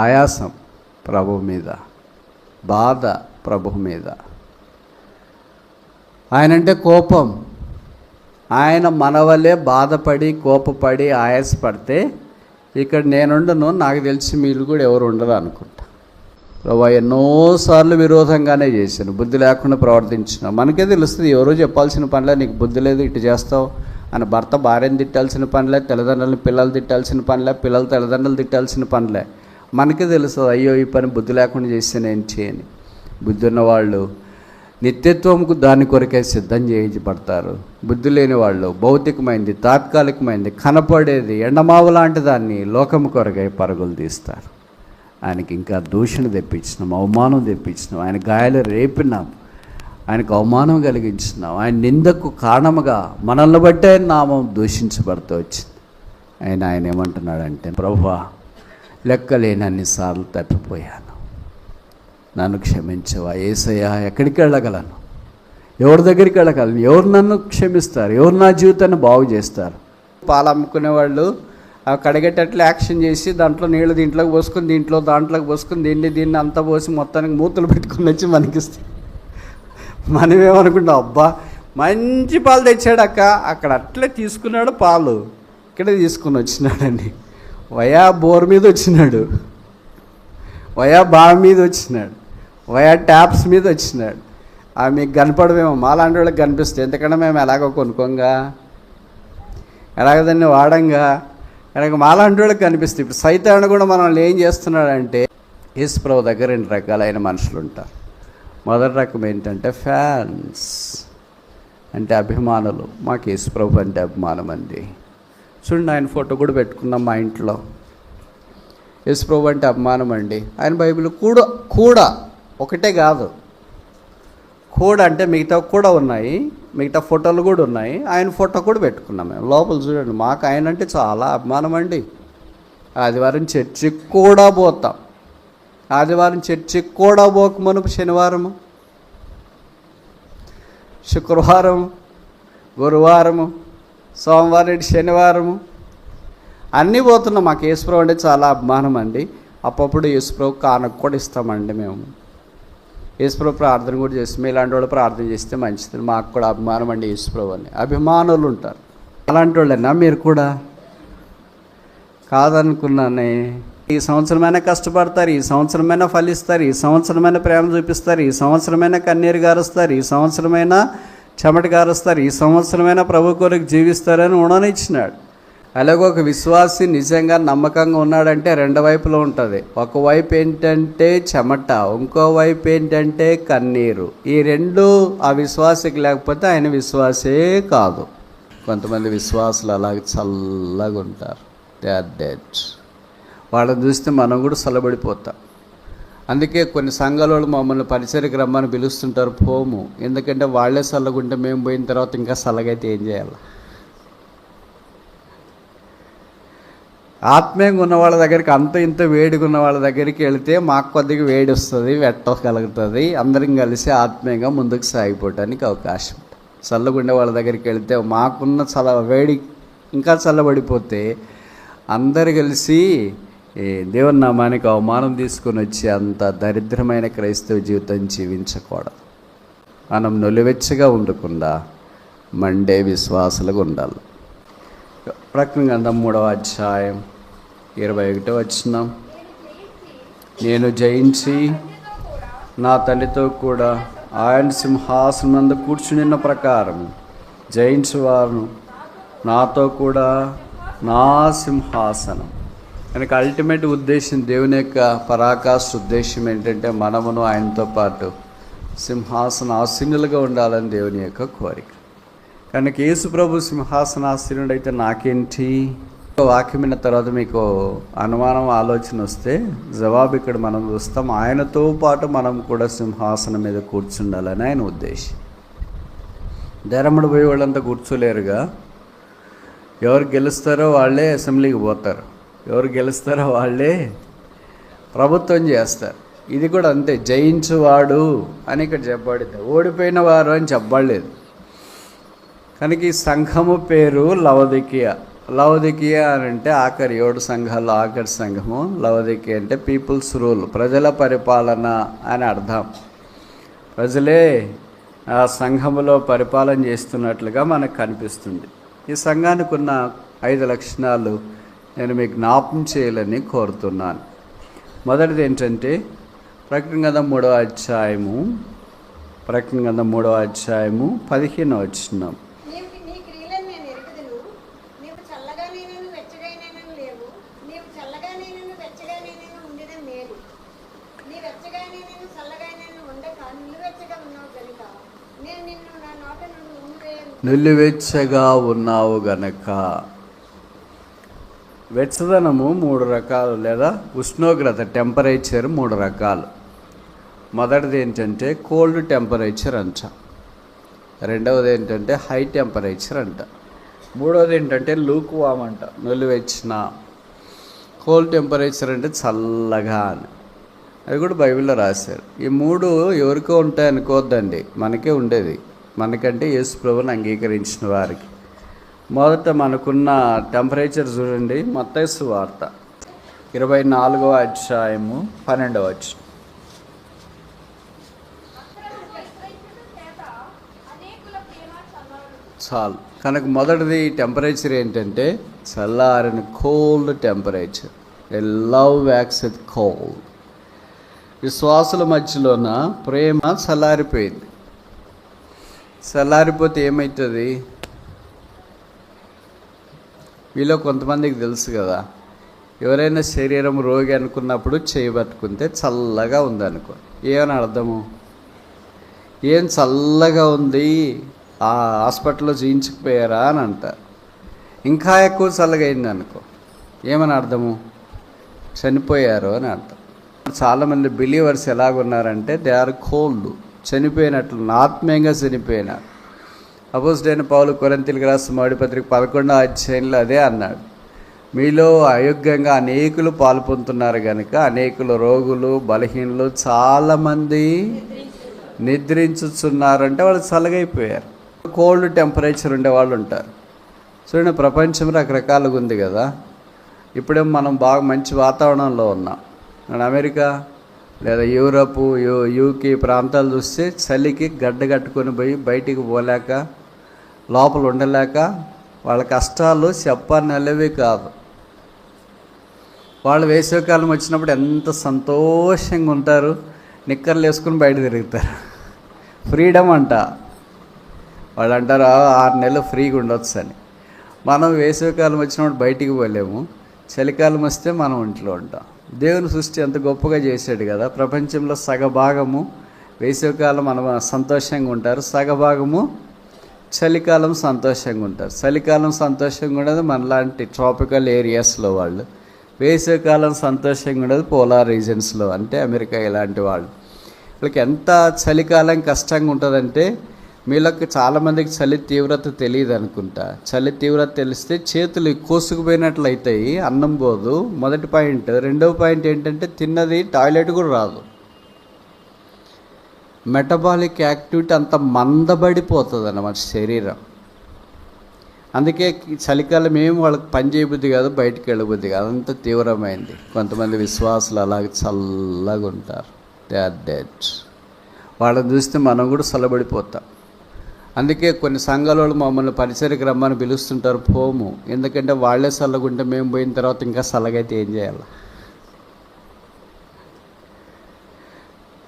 ఆయాసం ప్రభువు మీద, బాధ ప్రభువు మీద. ఆయనంటే కోపం. ఆయన మన వల్లే బాధపడి కోపపడి ఆయాసపడితే ఇక్కడ నేనుండను, నాకు తెలిసి మీరు కూడా ఎవరు ఉండరు అనుకుంటా. ప్రభు ఎన్నోసార్లు విరోధంగానే చేశాను, బుద్ధి లేకుండా ప్రవర్తించిన. మనకే తెలుస్తుంది, ఎవరో చెప్పాల్సిన పనిలే, నీకు బుద్ధి లేదు ఇటు చేస్తావు అని. భర్త భార్యను తిట్టాల్సిన పనిలే, తల్లిదండ్రులను పిల్లలు తిట్టాల్సిన పనిలే, పిల్లలు తల్లిదండ్రులు తిట్టాల్సిన పనిలే. మనకే తెలుస్తుంది, అయ్యో ఈ పని బుద్ధి లేకుండా చేసాను ఏంటి అని. బుద్ధి ఉన్నవాళ్ళు నిత్యత్వంకు దాని కొరకే సిద్ధం చేయబడతారు. బుద్ధి లేని వాళ్ళు భౌతికమైంది, తాత్కాలికమైంది, కనపడేది ఎండమావు లాంటి దాన్ని లోకం కొరకై పరుగులు తీస్తారు. ఆయనకి ఇంకా దూషణ తెప్పించినాం, అవమానం తెప్పించినాం, ఆయన గాయాలు రేపినాం, ఆయనకు అవమానం కలిగించినాం, ఆయన నిందకు కారణముగా మనల్ని బట్టే నామం దూషించబడుతూ వచ్చింది. ఆయన ఏమంటున్నాడంటే, ప్రభువా లెక్కలేనన్నిసార్లు తప్పిపోయాను, నన్ను క్షమించవా. యేసయ్యా ఎక్కడికి వెళ్ళగలను, ఎవరి దగ్గరికి వెళ్ళగలను, ఎవరు నన్ను క్షమిస్తారు, ఎవరు నా జీవితాన్ని బాగు చేస్తారు. పాలు అమ్ముకునే వాళ్ళు కడిగేటట్లు యాక్షన్ చేసి దాంట్లో నీళ్ళు దీంట్లోకి పోసుకొని దాంట్లోకి పోసుకొని దీన్ని అంతా పోసి మొత్తానికి మూతలు పెట్టుకుని వచ్చి మనకిస్తే మనమేమనుకుంటాం, అబ్బా మంచి పాలు తెచ్చాడు అక్క, అక్కడ అట్లే తీసుకున్నాడు పాలు, ఇక్కడే తీసుకుని వచ్చినాడండి. వయా బోర్ మీద వచ్చినాడు, వయా బావి మీద వచ్చినాడు, వయా ట్యాప్స్ మీద వచ్చినాడు. అవి మీకు కనపడమేమో, మాలాంటి వాళ్ళకి కనిపిస్తాయి. ఎందుకంటే మేము ఎలాగో కొనుక్కోంగా, ఎలాగ దాన్ని వాడంగా, ఎలాగ మాలాంటి వాళ్ళకి కనిపిస్తాయి. ఇప్పుడు సైతాన్ని కూడా మనల్ని ఏం చేస్తున్నాడంటే, యేసుప్రభు దగ్గర 2 రకాలైన మనుషులు ఉంటారు. మొదటి రకం ఏంటంటే ఫ్యాన్స్, అంటే అభిమానులు. మాకు యేసుప్రభు అంటే అభిమానం అండి. చూడండి, ఆయన ఫోటో కూడా పెట్టుకున్నాం మా ఇంట్లో. యేసుప్రభు అంటే అభిమానం అండి. ఆయన బైబిల్ కూడా ఒకటే కాదు, కూడా అంటే మిగతా కూడా ఉన్నాయి, మిగతా ఫోటోలు కూడా ఉన్నాయి. ఆయన ఫోటో కూడా పెట్టుకున్నాం మేము లోపల. చూడండి, మాకు ఆయన అంటే చాలా అభిమానం అండి. ఆదివారం చర్చికి కూడా పోతాం. ఆదివారం చర్చికి కూడా పోకమునుపు శనివారము, శుక్రవారము, గురువారము, సోమవారం, శనివారము అన్నీ పోతున్నాం. మాకు యేసుప్రభు అంటే చాలా అభిమానం అండి. అప్పుడప్పుడు యేసుప్రభు కానుక కూడా ఇస్తామండి మేము. యేసుప్రభు ప్రార్థన కూడా చేస్తాం. ఇలాంటి వాళ్ళు ప్రార్థన చేస్తే మంచిది. మాకు కూడా అభిమానం అండి యేసుప్రభు అని. అభిమానులు ఉంటారు. అలాంటి వాళ్ళైనా మీరు కూడా కాదనుకున్నానే. ఈ సంవత్సరమైనా కష్టపడతారు, ఈ సంవత్సరమైనా ఫలిస్తారు, ఈ సంవత్సరమైనా ప్రేమ చూపిస్తారు, ఈ సంవత్సరమైనా కన్నీరు గారుస్తారు, ఈ సంవత్సరమైనా చెమట గారుస్తారు, ఈ సంవత్సరమైనా ప్రభు కొరకు జీవిస్తారని ఉండనిచ్చినాడు. అలాగే ఒక విశ్వాసి నిజంగా నమ్మకంగా ఉన్నాడంటే 2 వైపులో ఉంటుంది. ఒకవైపు ఏంటంటే చెమట, ఇంకోవైపు ఏంటంటే కన్నీరు. ఈ 2 ఆ విశ్వాసికి లేకపోతే ఆయన విశ్వాసే కాదు. కొంతమంది విశ్వాసులు అలాగే చల్లగా ఉంటారు, దే ఆర్ డెడ్. వాళ్ళని చూస్తే మనం కూడా చల్లబడిపోతాం. అందుకే కొన్ని సంఘాల వాళ్ళు మమ్మల్ని పరిచర్యకు రమ్మని పిలుస్తుంటారు, పోము. ఎందుకంటే వాళ్ళే చల్లగుంటే మేము పోయిన తర్వాత ఇంకా చల్లగైతే ఏం చేయాలి. ఆత్మీయంగా ఉన్న వాళ్ళ దగ్గరికి, అంత ఇంత వేడిగా ఉన్న వాళ్ళ దగ్గరికి వెళితే మాకు కొద్దిగా వేడి వస్తుంది, వెట్టగలుగుతుంది. అందరం కలిసి ఆత్మీయంగా ముందుకు సాగిపోవటానికి అవకాశం ఉంటుంది. చల్లగుండే వాళ్ళ దగ్గరికి వెళితే మాకున్న వేడి ఇంకా చల్లబడిపోతే అందరు కలిసి దేవుని నామానికి అవమానం తీసుకొని వచ్చి అంత దరిద్రమైన క్రైస్తవ జీవితం జీవించకూడదు. మనం నులివెచ్చగా ఉండకుండా మండే విశ్వాసులుగా ఉండాలి. ప్రకటన గ్రంథం 3వ అధ్యాయం 21వ వచనం, నేను జయించి నా తండ్రితో కూడా ఆయన సింహాసనం నందు కూర్చునిన్న ప్రకారం జయించువారు నాతో కూడా నా సింహాసనం. కనుక అల్టిమేట్ ఉద్దేశం, దేవుని యొక్క పరాకాష్ఠ ఉద్దేశం ఏంటంటే మనమును ఆయనతో పాటు సింహాసనాసీనులుగా ఉండాలని దేవుని యొక్క కోరిక. కనుక యేసు ప్రభు సింహాసనాసీనుడైతే నాకేంటి? వాక్యం విన్న తర్వాత మీకు అనుమానం, ఆలోచన వస్తే జవాబు ఇక్కడ మనం చూస్తాం. ఆయనతో పాటు మనం కూడా సింహాసనం మీద కూర్చుండాలని ఆయన ఉద్దేశం. ధర్మడు పోయి వాళ్ళంతా కూర్చోలేరుగా. ఎవరు గెలుస్తారో వాళ్ళే అసెంబ్లీకి పోతారు, ఎవరు గెలుస్తారో వాళ్ళే ప్రభుత్వం చేస్తారు. ఇది కూడా అంతే, జయించువాడు అని ఇక్కడ చెప్పబడింది, ఓడిపోయిన వారు అని చెప్పబడలేదు. కనుక ఈ సంఘము పేరు లవదికియా. లవదికియా అని అంటే ఆఖరి 7 సంఘాల్లో ఆఖరి సంఘము. లవదికియా అంటే పీపుల్స్ రూల్, ప్రజల పరిపాలన అని అర్థం. ప్రజలే ఆ సంఘములో పరిపాలన చేస్తున్నట్లుగా మనకు కనిపిస్తుంది. ఈ సంఘానికి ఉన్న 5 లక్షణాలు నేను మీకు జ్ఞాపకం చేయాలని కోరుతున్నాను. మొదటిది ఏంటంటే ప్రకటన గ్రంథం 3వ అధ్యాయము 15వ వచనం. నులివెచ్చగా ఉన్నావు గనక. వెచ్చదనము 3 రకాలు, లేదా ఉష్ణోగ్రత టెంపరేచర్ 3 రకాలు. మొదటిది ఏంటంటే కోల్డ్ టెంపరేచర్ అంట, రెండవది ఏంటంటే హై టెంపరేచర్ అంట, మూడవది ఏంటంటే లూక్ వామ్ అంట, నులివెచ్చిన. కోల్డ్ టెంపరేచర్ అంటే చల్లగా అని, అది కూడా బైబిల్లో రాశారు. ఈ 3 ఎవరికో ఉంటాయి అనుకోవద్దండి, మనకే ఉండేది, మనకంటే యేసు ప్రభువుని అంగీకరించిన వారికి. మొదట మనకున్న టెంపరేచర్ చూడండి, మత్తయి సువార్త 24వ అధ్యాయము 12వ వచనం. చాలు కనుక మొదటిది టెంపరేచర్ ఏంటంటే చల్లారిన cold temperature. A love wax with cold. విశ్వాసుల మధ్యలోన ప్రేమ చల్లారిపోయింది. చల్లారిపోతే ఏమవుతుంది? మీలో కొంతమందికి తెలుసు కదా, ఎవరైనా శరీరం రోగి అనుకున్నప్పుడు చేయబట్టుకుంటే చల్లగా ఉందనుకో, ఏమని అర్థము? ఏం చల్లగా ఉంది, ఆ హాస్పిటల్లో చూయించకపోయారా అని అంటారు. ఇంకా ఎక్కువ చల్లగా అయింది అనుకో, ఏమని అర్థము? చనిపోయారు అని అర్థం. చాలామంది బిలీవర్స్ ఎలాగున్నారంటే దే ఆర్ కోల్డ్, చనిపోయినట్లు, ఆత్మీయంగా చనిపోయినారు. అపోస్తలుడైన పౌలు కొరింథీయులకు రాసిన మొదటి పత్రిక 11వ అధ్యాయంలో అదే అన్నాడు, మీలో అయోగ్యంగా అనేకులు పాలు పొందుతున్నారు కనుక అనేకులు రోగులు బలహీనులు చాలామంది నిద్రించుతున్నారంటే వాళ్ళు చల్లగైపోయారు. కోల్డ్ టెంపరేచర్ ఉండే వాళ్ళు ఉంటారు. చూడండి, ప్రపంచం రకరకాలుగా ఉంది కదా. ఇప్పుడేమో మనం బాగా మంచి వాతావరణంలో ఉన్నాం. అమెరికా లేదా యూరప్, యూకే ప్రాంతాలు చూస్తే చలికి గడ్డ కట్టుకొని పోయి బయటికి పోలేక, లోపల ఉండలేక వాళ్ళ కష్టాలు చెప్పనలవి కాదు. వాళ్ళు వేసవికాలం వచ్చినప్పుడు ఎంత సంతోషంగా ఉంటారు, నిక్కర్లు వేసుకుని బయట తిరుగుతారు. ఫ్రీడమ్ అంట. వాళ్ళు అంటారు 6 నెలలు ఫ్రీగా ఉండొచ్చు అని. మనం వేసవికాలం వచ్చినప్పుడు బయటికి పోలేము, చలికాలం వస్తే మనం ఇంట్లో ఉంటాం. దేవుని సృష్టి ఎంత గొప్పగా చేశాడు కదా. ప్రపంచంలో సగభాగము వేసవికాలం మనం సంతోషంగా ఉంటారు, సగభాగము చలికాలం సంతోషంగా ఉంటారు. చలికాలం సంతోషంగా ఉండదు మనలాంటి ట్రాపికల్ ఏరియాస్లో వాళ్ళు, వేసవికాలం సంతోషంగా ఉండదు పోలార్ రీజన్స్లో, అంటే అమెరికా ఇలాంటి వాళ్ళు. వీళ్ళకి ఎంత చలికాలం కష్టంగా ఉంటుందంటే, వీళ్ళకి చాలామందికి చలి తీవ్రత తెలియదు అనుకుంటా. చలి తీవ్రత తెలిస్తే చేతులు కోసుకుపోయినట్లు అవుతాయి, అన్నం పోదు. మొదటి పాయింట్. రెండవ పాయింట్ ఏంటంటే తిన్నది టాయిలెట్ కూడా రాదు. మెటబాలిక్ యాక్టివిటీ అంత మందబడిపోతుంది అన్నమాట శరీరం. అందుకే చలికాలం ఏం వాళ్ళకి పని చేయబుద్ధి కాదు, బయటికి వెళ్ళబుద్ధి కాదు, అంత తీవ్రమైంది. కొంతమంది విశ్వాసులు అలాగే చల్లగా ఉంటారు. They are dead. వాళ్ళని చూస్తే మనం కూడా చల్లబడిపోతాం. అందుకే కొన్ని సంఘాల వాళ్ళు మమ్మల్ని పరిచర్యకు రమ్మని పిలుస్తుంటారు, పోము. ఎందుకంటే వాళ్ళే చల్లగుంటే మేము పోయిన తర్వాత ఇంకా చల్లగైతే ఏం చేయాలి?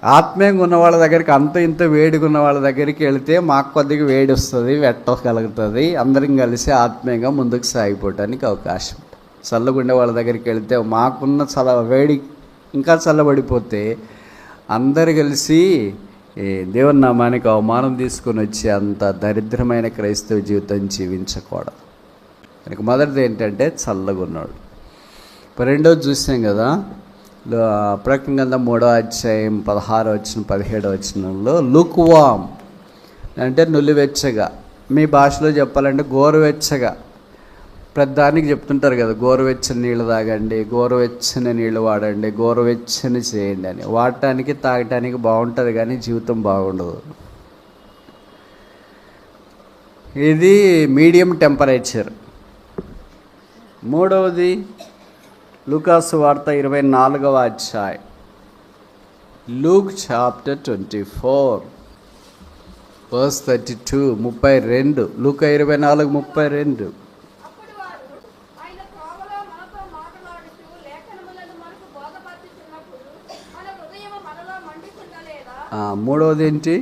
ఆత్మీయంగా ఉన్న వాళ్ళ దగ్గరికి, అంత ఇంత వేడిగా ఉన్న వాళ్ళ దగ్గరికి వెళితే మాకు కొద్దిగా వేడి వస్తుంది, వెట్టగలుగుతుంది. అందరం కలిసి ఆత్మీయంగా ముందుకు సాగిపోవడానికి అవకాశం. చల్లగుండే వాళ్ళ దగ్గరికి వెళితే మాకున్న వేడి ఇంకా చల్లబడిపోతే అందరు కలిసి దేవుని నామానికి అవమానం తీసుకొని వచ్చి అంత దరిద్రమైన క్రైస్తవ జీవితం జీవించకూడదు. కనుక మొదటిది ఏంటంటే చల్లగున్నాడు. రెండోది చూసాం కదా, ప్రకటన గ్రంథం 3వ అధ్యాయం 16వ వచనం 17వ వచనంలో లుక్వామ్ అంటే నులివెచ్చగా, మీ భాషలో చెప్పాలంటే గోరువెచ్చగా. ప్రతిదానికి చెప్తుంటారు కదా, గోరువెచ్చని నీళ్ళు తాగండి, గోరువెచ్చని నీళ్ళు వాడండి, గోరువెచ్చని చేయండి అని. వాడటానికి తాగటానికి బాగుంటుంది కానీ జీవితం బాగుండదు. ఇది మీడియం టెంపరేచర్. మూడవది లూకాసు వార్త 24వ అధ్యాయం. Luke chapter 24 verse 32, 32. లూకా 24:32. అప్పుడు వారు ఆయన త్రోవలో మనతో మాట్లాడుతూ లేఖనములను మనకు బోధపరచుచున్నప్పుడు మన హృదయము మనలో మండుచుండలేదా? మూడవది ఏంటి?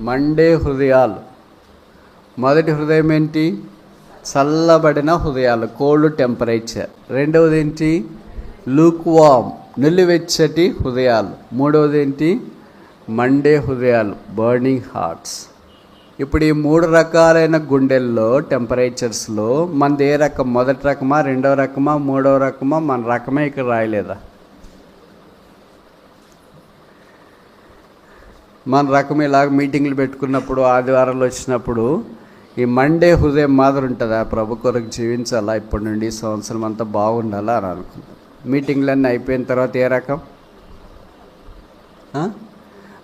మండే హృదయాలు. మొదటి హృదయం ఏంటి? చల్లబడిన హృదయాలు, కోల్డ్ టెంపరేచర్. రెండవది ఏంటి? లూక్వామ్, నిలువెచ్చటి హృదయాలు. మూడవది ఏంటి? మండే హృదయాలు, బర్నింగ్ హార్ట్స్. ఇప్పుడు ఈ 3 రకాలైన గుండెల్లో టెంపరేచర్స్లో మనది ఏ రకం? మొదటి రకమా, రెండవ రకమా, మూడవ రకమా? మన రకమే ఇక్కడ రాయలేదా? మన రకం ఇలాగ మీటింగ్లు పెట్టుకున్నప్పుడు, ఆదివారాలు వచ్చినప్పుడు ఈ మండే హృదయం మాదిరి ఉంటుందా? ప్రభు కొరకు జీవించాలా, ఇప్పటి నుండి సంవత్సరం అంతా బాగుండాలా అని అనుకుంటాం. మీటింగ్లన్నీ అయిపోయిన తర్వాత ఏ రకం?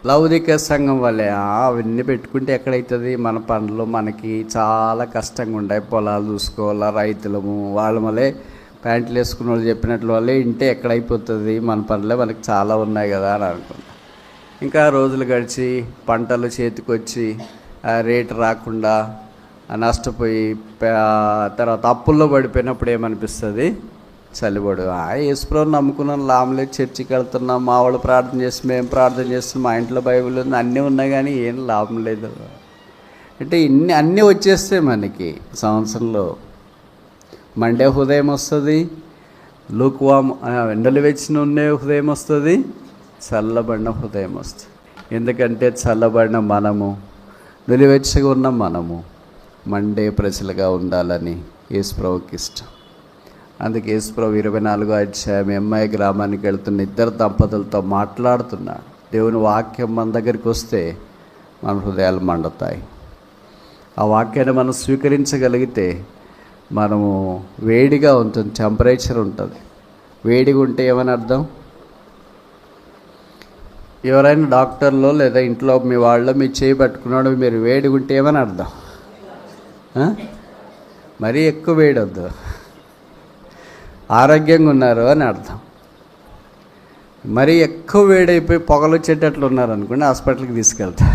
లౌకిక సంఘం వల్లే అవన్నీ పెట్టుకుంటే ఎక్కడవుతుంది? మన పనులు మనకి చాలా కష్టంగా ఉంటాయి. పొలాలు చూసుకోవాలా, రైతులము వాళ్ళ వల్లే ప్యాంట్లు వేసుకున్న వాళ్ళు చెప్పినట్లు వల్లే ఇంటే ఎక్కడైపోతుంది? మన పనులే మనకి చాలా ఉన్నాయి కదా అని అనుకుంటాం. ఇంకా రోజులు గడిచి పంటలు చేతికొచ్చి రేటు రాకుండా నష్టపోయి తర్వాత అప్పుల్లో పడిపోయినప్పుడు ఏమనిపిస్తుంది? చలిబడు. యేసుప్రభుని నమ్ముకున్నాం, లాభంలేదు, చర్చికి వెళ్తున్నాం, మా వాళ్ళు ప్రార్థన చేసి మేము ప్రార్థన చేస్తున్నాం, మా ఇంట్లో బైబిల్ ఉంది, అన్నీ ఉన్నాయి కానీ ఏం లాభం లేదు. అంటే అన్నీ వచ్చేస్తాయి మనకి సంవత్సరంలో. మండే హృదయం వస్తుంది, లూక్వామ్ ఎండలు వెచ్చిన ఉండే హృదయం వస్తుంది, చల్లబడిన హృదయం వస్తుంది. ఎందుకంటే చల్లబడిన మనము, నిలువెచ్చగా ఉన్న మనము మండే ప్రజలుగా ఉండాలని యేసుప్రభుకి ఇష్టం. అందుకే యేసుప్రభు 24వ అధ్యాయం ఎంఐ గ్రామానికి వెళ్తున్న 2 దంపతులతో మాట్లాడుతున్నాడు. దేవుని వాక్యం మన దగ్గరికి వస్తే మన హృదయాలు మండుతాయి. ఆ వాక్యాన్ని మనం స్వీకరించగలిగితే మనము వేడిగా ఉంటుంది, టెంపరేచర్ ఉంటుంది. వేడిగా ఉంటే ఏమని అర్థం? ఎవరైనా డాక్టర్లో లేదా ఇంట్లో మీ వాళ్ళు మీ చేయి పట్టుకున్నాడు, మీరు వేడిగా ఉంటే ఏమని అర్థం? మరీ ఎక్కువ వేడి వద్దు, ఆరోగ్యంగా ఉన్నారు అని అర్థం. మరీ ఎక్కువ వేడైపోయి పొగలు వచ్చేటట్లు ఉన్నారు అనుకోండి, హాస్పిటల్కి తీసుకెళ్తా.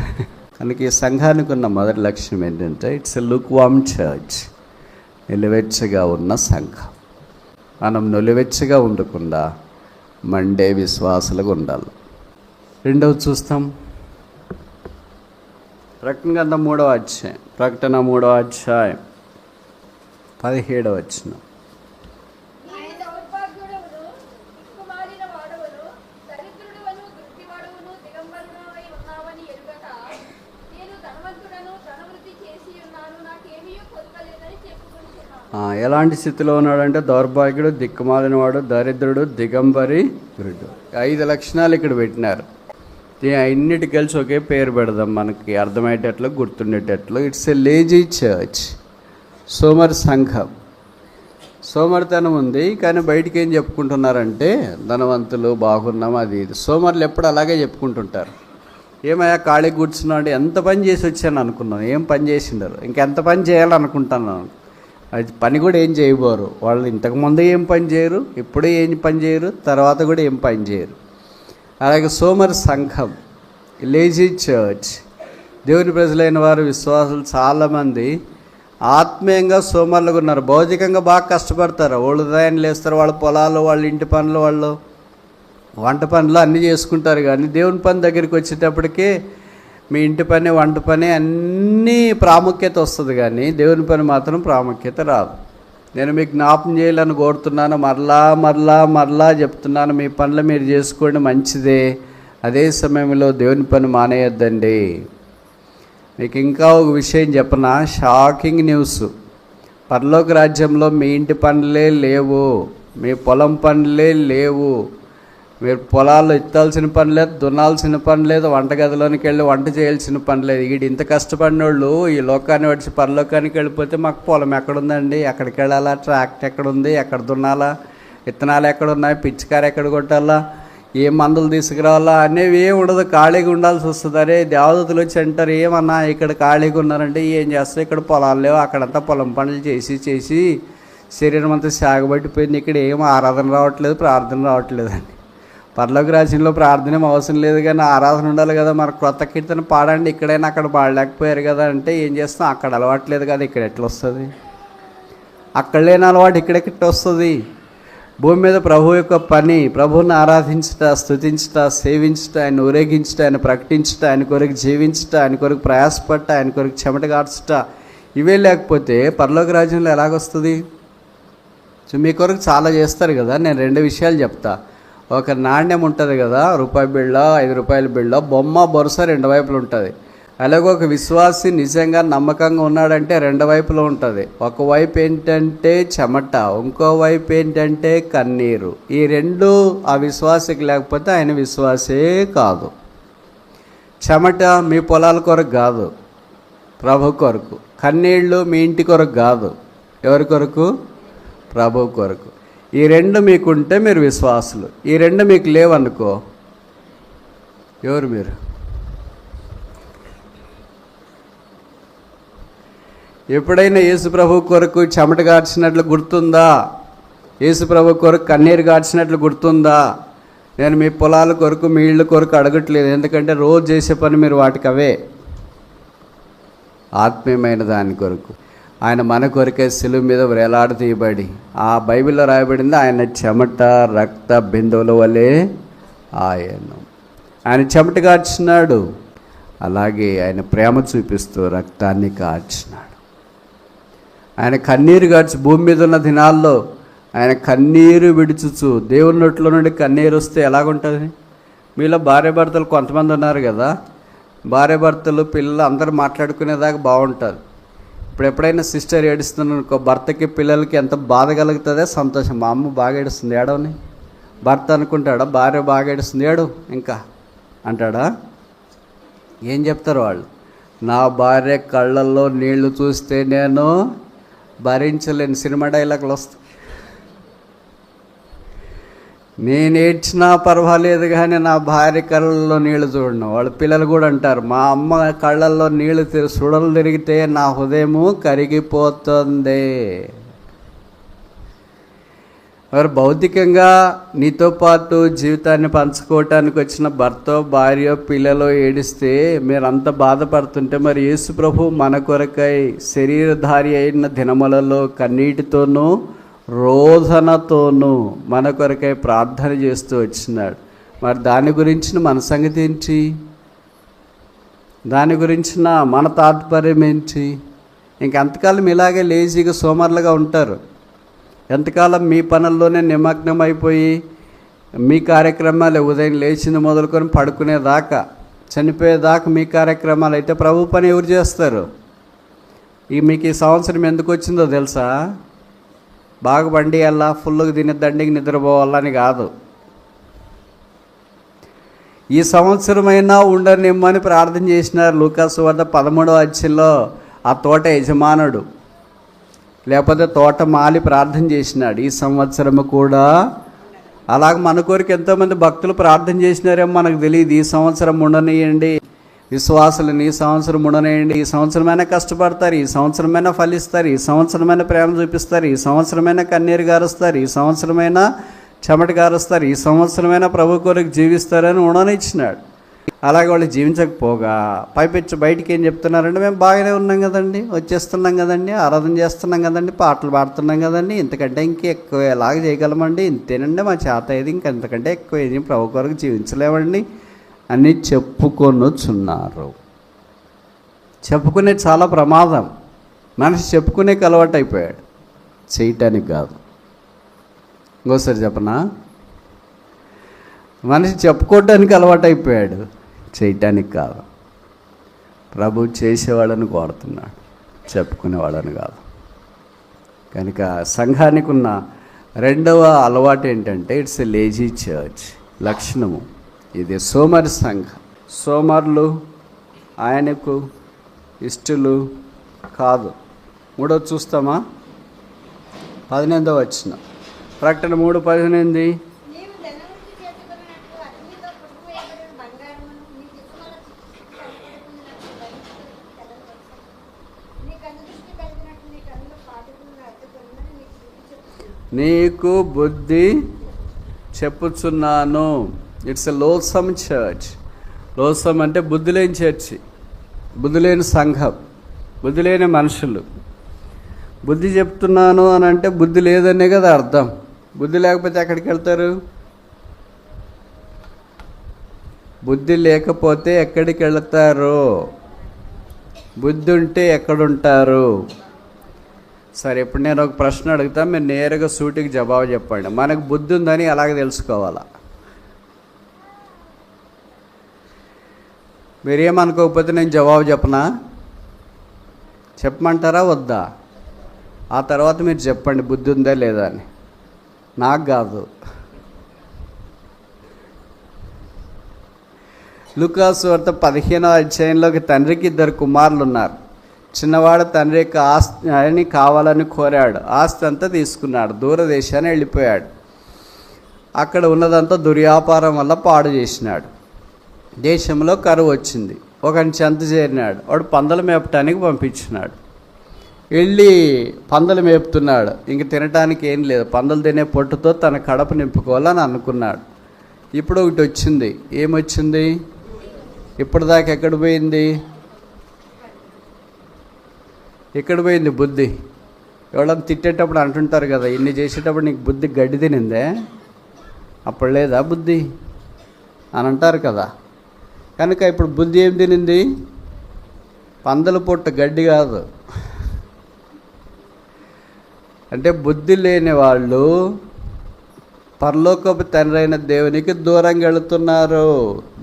కనుక ఈ సంఘానికి ఉన్న మొదటి లక్ష్యం ఏంటంటే ఇట్స్ ఎ లుక్వామ్ చర్చ్, నిలువెచ్చగా ఉన్న సంఘం. మనం నిలువెచ్చగా ఉండకుండా మండే విశ్వాసులుగా ఉండాలి. రెండవది చూస్తాం, ప్రకటన గ్రంథం 3వ అధ్యాయం. ప్రకటన 3వ అధ్యాయం 17వ వచనం. ఎలాంటి స్థితిలో ఉన్నాడంటే దౌర్భాగ్యుడు, దిక్కుమాలినవాడు, దరిద్రుడు, దిగంబరి, వృద్ధుడు. 5 లక్షణాలు ఇక్కడ పెట్టినారు. అన్నిటి కలిసి ఒకే పేరు పెడదాం మనకి అర్థమయ్యేటట్లు, గుర్తుండేటట్లు. ఇట్స్ ఎ లేజీ చర్చ్, సోమరి సంఘం. సోమరితనం ఉంది కానీ బయటికి ఏం చెప్పుకుంటున్నారంటే ధనవంతులు, బాగున్నాం, అది ఇది. సోమరులు ఎప్పుడు అలాగే చెప్పుకుంటుంటారు. ఏమయ్యా ఖాళీ కూర్చున్నాడు, ఎంత పని చేసి వచ్చాను అనుకున్నాను, ఏం పని చేసిండారు, ఇంకెంత పని చేయాలనుకుంటున్నాను. అది పని కూడా ఏం చేయబోరు వాళ్ళు. ఇంతకుముందు ఏం పని చేయరు, ఇప్పుడే ఏం పని చేయరు, తర్వాత కూడా ఏం పని చేయరు. అలాగే సోమరి సంఘం, లేజీ చర్చ్. దేవుని ప్రజలైన వారు, విశ్వాసులు చాలామంది ఆత్మీయంగా సోమరులుగా ఉన్నారు. భౌతికంగా బాగా కష్టపడతారు. వాళ్ళు ఉదయాన్నే లేస్తారు, వాళ్ళ పొలాలు, వాళ్ళ ఇంటి పనులు, వాళ్ళు వంట పనులు అన్నీ చేసుకుంటారు. కానీ దేవుని పని దగ్గరికి వచ్చేటప్పటికే మీ ఇంటి పని, వంట పని అన్నీ ప్రాముఖ్యత వస్తుంది, కానీ దేవుని పని మాత్రం ప్రాముఖ్యత రాదు. నేను మీకు జ్ఞాపం చేయాలని కోరుతున్నాను, మరలా చెప్తున్నాను, మీ పనులు మీరు చేసుకోండి, మంచిదే. అదే సమయంలో దేవుని పని మానేయొద్దండి. మీకు ఇంకా ఒక విషయం చెప్పనా, షాకింగ్ న్యూస్. పరలోక రాజ్యంలో మీ ఇంటి పనులే లేవు, మీ పొలం పనులే లేవు, మీరు పొలాల్లో ఎత్తాల్సిన పని లేదు, దున్నాల్సిన పని లేదు, వంటగదిలోనికి వెళ్ళి వంట చేయాల్సిన పని లేదు. వీడు ఇంత కష్టపడిన వాళ్ళు ఈ లోకాన్ని వచ్చి పరలోకానికి వెళ్ళిపోతే మాకు పొలం ఎక్కడుందండి, ఎక్కడికి వెళ్ళాలా, ట్రాక్టర్ ఎక్కడుంది, ఎక్కడ దున్నాలా, విత్తనాలు ఎక్కడున్నాయి, పిచ్చికారు ఎక్కడ కొట్టాలా, ఏ మందులు తీసుకురావాలా అనేవి ఏమి ఉండదు. ఖాళీగా ఉండాల్సి వస్తుంది. అరే దేవదూతలు వచ్చి అంటారు, ఏమన్నా ఇక్కడ ఖాళీగా ఉన్నారంటే ఏం చేస్తారు, ఇక్కడ పొలాలు లేవు, అక్కడంతా పొలం పనులు చేసి శరీరం అంతా సాగబట్టిపోయింది. ఇక్కడ ఏం ఆరాధన రావట్లేదు, ప్రార్థన రావట్లేదండి. పరలోక రాజ్యంలో ప్రార్థన ఏం అవసరం లేదు, కానీ ఆరాధన ఉండాలి కదా. మరి క్రొత్త కీర్తన పాడండి, ఇక్కడైనా అక్కడ పాడలేకపోయారు కదా అంటే ఏం చేస్తాం? అక్కడ అలవాట్లేదు కదా, ఇక్కడ ఎట్లా వస్తుంది? అక్కడ లేని అలవాటు ఇక్కడెక్కడ వస్తుంది? భూమి మీద ప్రభు యొక్క పని, ప్రభువుని ఆరాధించుట, స్తుతించుట, సేవించుట, ఆయన ఊరేగించుట, ఆయన ప్రకటించుట, ఆయన కొరకు జీవించుట, ఆయన కొరకు ప్రయాసపట్ట, ఆయన కొరకు చెమట కార్చుట, ఇవే లేకపోతే పరలోక రాజ్యంలో ఎలాగొస్తుంది? సో మీ కొరకు చాలా చేస్తారు కదా. నేను 2 విషయాలు చెప్తా. ఒక నాణ్యం ఉంటుంది కదా, రూపాయి బిళ్ళ, 5 రూపాయల బిళ్ళ, బొమ్మ బొరుస 2 వైపులు ఉంటుంది. అలాగే ఒక విశ్వాసి నిజంగా నమ్మకంగా ఉన్నాడంటే 2 వైపులో ఉంటుంది. ఒకవైపు ఏంటంటే చెమట, ఇంకో వైపు ఏంటంటే కన్నీరు. ఈ 2 ఆ విశ్వాసికి లేకపోతే ఆయన విశ్వాసే కాదు. చెమట మీ పొలాల కొరకు కాదు, ప్రభు కొరకు. కన్నీళ్ళు మీ ఇంటి కొరకు కాదు, ఎవరి కొరకు? ప్రభు కొరకు. ఈ 2 మీకుంటే మీరు విశ్వాసులు. ఈ 2 మీకు లేవనుకో, ఎవరు మీరు? ఎప్పుడైనా యేసుప్రభు కొరకు చెమట గార్చినట్లు గుర్తుందా? యేసుప్రభు కొరకు కన్నీరు గార్చినట్లు గుర్తుందా? నేను మీ పొలాల కొరకు, మీ ఇళ్ళ కొరకు అడగట్లేదు, ఎందుకంటే రోజు చేసే పని మీరు వాటికి అవే. ఆత్మీయమైన దాని కొరకు ఆయన మన కొరకే శిలువ మీద వేలాడ తీయబడి, ఆ బైబిల్లో రాయబడింది, ఆయన చెమట రక్త బిందువుల వలె ఆయన చెమట కార్చినాడు. అలాగే ఆయన ప్రేమ చూపిస్తూ రక్తాన్ని కార్చినాడు. ఆయన కన్నీరు గార్చి, భూమి మీద ఉన్న దినాల్లో ఆయన కన్నీరు విడుచుచు, దేవుని నోట్లో నుండి కన్నీరు వస్తే ఎలాగుంటుంది? మీలో భార్యాభర్తలు కొంతమంది ఉన్నారు కదా, భార్యాభర్తలు పిల్లలు అందరూ మాట్లాడుకునేదాకా బాగుంటుంది. ఇప్పుడు ఎప్పుడైనా సిస్టర్ ఏడుస్తుంది అనుకో, భర్తకి పిల్లలకి ఎంత బాధ కలుగుతుందో సంతోషం. మా అమ్మ బాగా ఏడుస్తుంది, ఏడవని. భర్త అనుకుంటాడా భార్య బాగా ఏడుస్తుంది, ఏడు ఇంకా అంటాడా? ఏం చెప్తారు వాళ్ళు? నా భార్య కళ్ళల్లో నీళ్లు చూస్తే నేను భరించలేని సినిమా డైలాగులు వస్తాయి. నేను ఏడ్చినా పర్వాలేదు కానీ నా భార్య కళ్ళల్లో నీళ్లు చూడను. వాళ్ళ పిల్లలు కూడా అంటారు, మా అమ్మ కళ్ళల్లో నీళ్లు సుడలు తిరిగితే నా హృదయము కరిగిపోతుంది. వారు భౌతికంగా నీతో పాటు జీవితాన్ని పంచుకోవటానికి వచ్చిన భర్త, భార్య, పిల్లలు ఏడిస్తే మీరంతా బాధపడుతుంటే, మరి యేసు ప్రభు మన కొరకై శరీరధారి అయిన దినములలో కన్నీటితోనూ రోదనతోనూ మన కొరకై ప్రార్థన చేస్తూ వచ్చినాడు. మరి దాని గురించిన మన సంగతి ఏంటి? దాని గురించిన మన తాత్పర్యం ఏంటి? ఇంకెంతకాలం ఇలాగే లేజీగా సోమరులుగా ఉంటారు? ఎంతకాలం మీ పనుల్లోనే నిమగ్నం అయిపోయి మీ కార్యక్రమాలు ఉదయం లేచింది మొదలుకొని పడుకునేదాకా, చనిపోయేదాకా మీ కార్యక్రమాలు అయితే ప్రభు పని ఎవరు చేస్తారు? మీకు ఈ సంవత్సరం ఎందుకు వచ్చిందో తెలుసా? బాగా బండి అలా ఫుల్గా తిని దండికి నిద్రపోవాలని కాదు. ఈ సంవత్సరమైనా ఉండనిమ్మని ప్రార్థన చేసినారు. లూకాసు వార్త 13వ అధ్యాయంలో ఆ తోట యజమానుడు, లేకపోతే తోట మాలి ప్రార్థన చేసినాడు, ఈ సంవత్సరము కూడా. అలాగే మన కోరిక ఎంతోమంది భక్తులు ప్రార్థన చేసినారేమో మనకు తెలియదు. ఈ సంవత్సరం ఉండనియండి, విశ్వాసులను ఈ సంవత్సరం ఉండనియండి, ఈ సంవత్సరమైనా కష్టపడతారు, ఈ సంవత్సరమైనా ఫలిస్తారు, ఈ సంవత్సరమైనా ప్రేమ చూపిస్తారు, ఈ సంవత్సరమైనా కన్నీరు గారుస్తారు, ఈ సంవత్సరమైనా చెమట గారుస్తారు, ఈ సంవత్సరమైనా ప్రభు కొరకు జీవిస్తారని ఉండనిచ్చినాడు. అలాగే వాళ్ళు జీవించకపోగా పైపెచ్చి బయటికి ఏం చెప్తున్నారంటే, మేము బాగానే ఉన్నాం కదండి, వచ్చేస్తున్నాం కదండి, ఆరాధన చేస్తున్నాం కదండి, పాటలు పాడుతున్నాం కదండి, ఇంతకంటే ఇంకెక్కువ ఎలాగ చేయగలమండి, ఇంతేనండి మా చేత ఏది, ఇంకంతకంటే ఎక్కువ ఏది ప్రభు కొరకు జీవించలేమండి అని చెప్పుకొనుచున్నారు. చెప్పుకునే చాలా ప్రమాదం. మనిషి చెప్పుకునేకి అలవాటు అయిపోయాడు, చేయటానికి కాదు. ఇంకోసారి చెప్పనా? మనిషి చెప్పుకోవడానికి అలవాటు అయిపోయాడు, చేయటానికి కాదు. ప్రభు చేసేవాళ్ళని కోరుతున్నాడు, చెప్పుకునేవాళ్ళని కాదు. కనుక సంఘానికి ఉన్న రెండవ అలవాటు ఏంటంటే, ఇట్స్ ఎ లేజీ చర్చ్ లక్షణము. ఇది సోమరి సంఘం. సోమరులు ఆయనకు ఇష్టలు కాదు. మూడో చూస్తామా? 18వ వచనం, ప్రకటన 3:18. నీకు బుద్ధి చెప్పుచున్నాను. It's a లోసమ్ church. లోసమ్ అంటే బుద్ధి లేని చర్చి, బుద్ధి లేని సంఘం, బుద్ధి లేని మనుషులు. బుద్ధి చెప్తున్నాను అని అంటే బుద్ధి లేదనే కదా అర్థం. బుద్ధి లేకపోతే ఎక్కడికి వెళ్తారు? బుద్ధి లేకపోతే ఎక్కడికి వెళ్తారు? బుద్ధి ఉంటే ఎక్కడుంటారు? సరే, ఇప్పుడు నేను ఒక ప్రశ్న అడుగుతా, మీరు నేరుగా సూటికి జవాబు చెప్పండి. మనకు బుద్ధి ఉందని అలాగే తెలుసుకోవాలా? మీరేమనుకోకపోతే నేను జవాబు చెప్పనా? చెప్పమంటారా వద్దా? ఆ తర్వాత మీరు చెప్పండి బుద్ధి ఉందా లేదా అని. నాకు కాదు. లూకాసు వార్త 15వ అధ్యాయంలో తండ్రికి 2 కుమారులు ఉన్నారు. చిన్నవాడు తండ్రి యొక్క ఆస్తిని కావాలని కోరాడు. ఆస్తి అంతా తీసుకున్నాడు, దూరదేశాన్ని వెళ్ళిపోయాడు. అక్కడ ఉన్నదంతా దుర్వ్యాపారం వల్ల పాడు చేసినాడు. దేశంలో కరువు వచ్చింది. ఒకని చెంత చేరినాడు. వాడు పందులు మేపటానికి పంపించినాడు. వెళ్ళి పందులు మేపుతున్నాడు. ఇంక తినటానికి ఏం లేదు. పందులు తినే పొట్టుతో తన కడప నింపుకోవాలని అనుకున్నాడు. ఇప్పుడు ఒకటి వచ్చింది. ఏమొచ్చింది? ఇప్పటిదాకా ఎక్కడ పోయింది? ఎక్కడ పోయింది బుద్ధి? ఎవడన్నా తిట్టేటప్పుడు అంటుంటారు కదా, ఇన్ని చేసేటప్పుడు నీకు బుద్ధి గడ్డి తినిందే, అప్పుడు లేదా బుద్ధి అని అంటారు కదా. కనుక ఇప్పుడు బుద్ధి ఏం తినింది? పందుల పొట్టు, గడ్డి కాదు. అంటే బుద్ధి లేని వాళ్ళు పరలోకపు తండ్రి అయిన దేవునికి దూరంగా వెళుతున్నారు.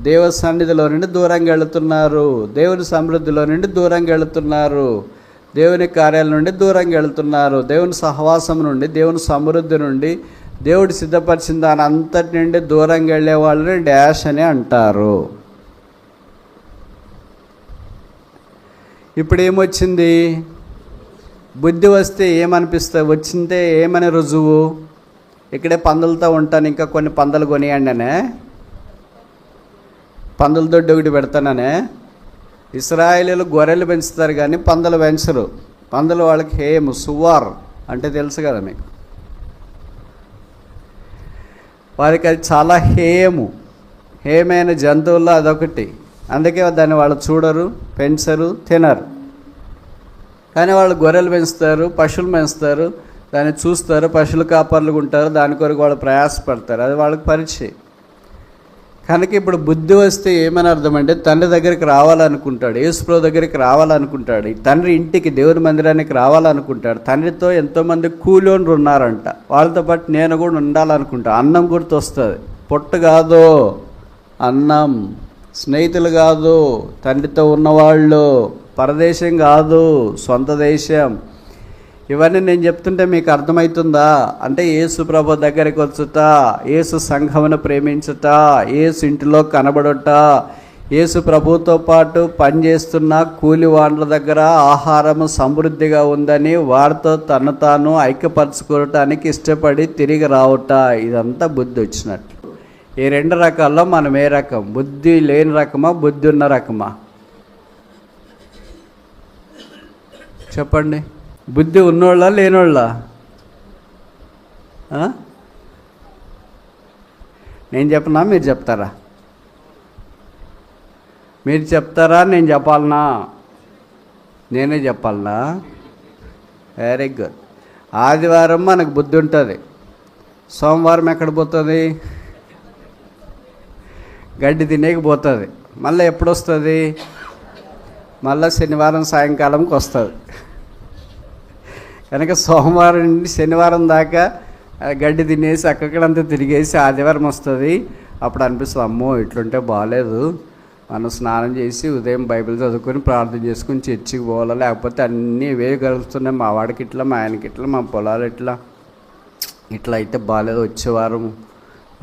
దేవ సన్నిధిలో నుండి దూరంగా వెళుతున్నారు. దేవుని సమృద్ధిలో నుండి దూరంగా వెళుతున్నారు. దేవుని కార్యాల నుండి దూరంగా వెళుతున్నారు. దేవుని సహవాసం నుండి, దేవుని సమృద్ధి నుండి, దేవుడు సిద్ధపరిచిన దాని అంతటి నుండి దూరంగా వెళ్ళే వాళ్ళని డాష్ అని అంటారు. ఇప్పుడు ఏమొచ్చింది? బుద్ధి వస్తే ఏమనిపిస్తుంది? వచ్చింటే ఏమని రుజువు? ఇక్కడే పందులతో ఉంటాను, ఇంకా కొన్ని పందులు కొనియండి అనే, పందుల దొడ్డి ఒకటి పెడతాననే. ఇశ్రాయేలీలు గొర్రెలు పెంచుతారు కానీ పందులు పెంచరు. పందులు వాళ్ళకి హేము, సువార్ అంటే తెలుసు కదా మీకు. వారికి అది చాలా హేమైన జంతువుల్లో అదొకటి. అందుకే దాన్ని వాళ్ళు చూడరు, పెంచరు, తినరు. కానీ వాళ్ళు గొర్రెలు పెంచుతారు, పశువులు పెంచుతారు, దాన్ని చూస్తారు, పశువులు కాపర్లు ఉంటారు, దాని కొరకు వాళ్ళు ప్రయాసపడతారు. అది వాళ్ళకి పరిచయం. కనుక ఇప్పుడు బుద్ధి వస్తే ఏమని అర్థం అంటే తండ్రి దగ్గరికి రావాలనుకుంటాడు, యేసుప్రభు దగ్గరికి రావాలనుకుంటాడు, ఈ తండ్రి ఇంటికి, దేవుని మందిరానికి రావాలనుకుంటాడు. తండ్రితో ఎంతోమంది కూలోళ్ళు ఉన్నారంట, వాళ్ళతో పాటు నేను కూడా ఉండాలనుకుంటా. అన్నం గుర్తొస్తుంది. పొట్టు కాదు అన్నం, స్నేహితులు కాదు, తండ్రితో ఉన్నవాళ్ళు, పరదేశం కాదు, సొంత దేశం. ఇవన్నీ నేను చెప్తుంటే మీకు అర్థమవుతుందా? అంటే యేసు ప్రభు దగ్గరికి వచ్చుట, యేసు సంఘమును ప్రేమించుట, యేసు ఇంటిలో కనబడుట, యేసు ప్రభుతో పాటు పనిచేస్తున్న కూలి వాళ్ళ దగ్గర ఆహారము సమృద్ధిగా ఉందని వారితో తను తాను ఐక్యపరచుకోవటానికి ఇష్టపడి తిరిగి రావుట. ఇదంతా బుద్ధి వచ్చినట్లు. ఈ 2 రకాల్లో మనం ఏ రకం? బుద్ధి లేని రకమా, బుద్ధి ఉన్న రకమా? చెప్పండి. బుద్ధి ఉన్నోళ్ళ లేనోళ్ళ? నేను చెప్పనా మీరు చెప్తారా? మీరు చెప్తారా నేను చెప్పాలనా? నేనే చెప్పాలనా? Very good. ఆదివారం మనకు బుద్ధి ఉంటుంది. సోమవారం ఎక్కడ పోతుంది? గడ్డి తినేకపోతుంది. మళ్ళీ ఎప్పుడు వస్తుంది? మళ్ళీ శనివారం సాయంకాలంకి వస్తుంది. కనుక సోమవారం నుండి శనివారం దాకా గడ్డి తినేసి అక్కడంతా తిరిగేసి ఆదివారం వస్తుంది. అప్పుడు అనిపిస్తుంది, అమ్మో ఇట్లుంటే బాగాలేదు, మనం స్నానం చేసి ఉదయం బైబిల్ చదువుకొని ప్రార్థన చేసుకుని చర్చికి పోవాలి, లేకపోతే అన్నీ ఇవే కలుస్తున్నాయి, మా వాడికి ఇట్లా, మా ఆయనకి ఇట్లా, మా పొలాలు ఇట్లా అయితే బాగాలేదు, వచ్చేవారం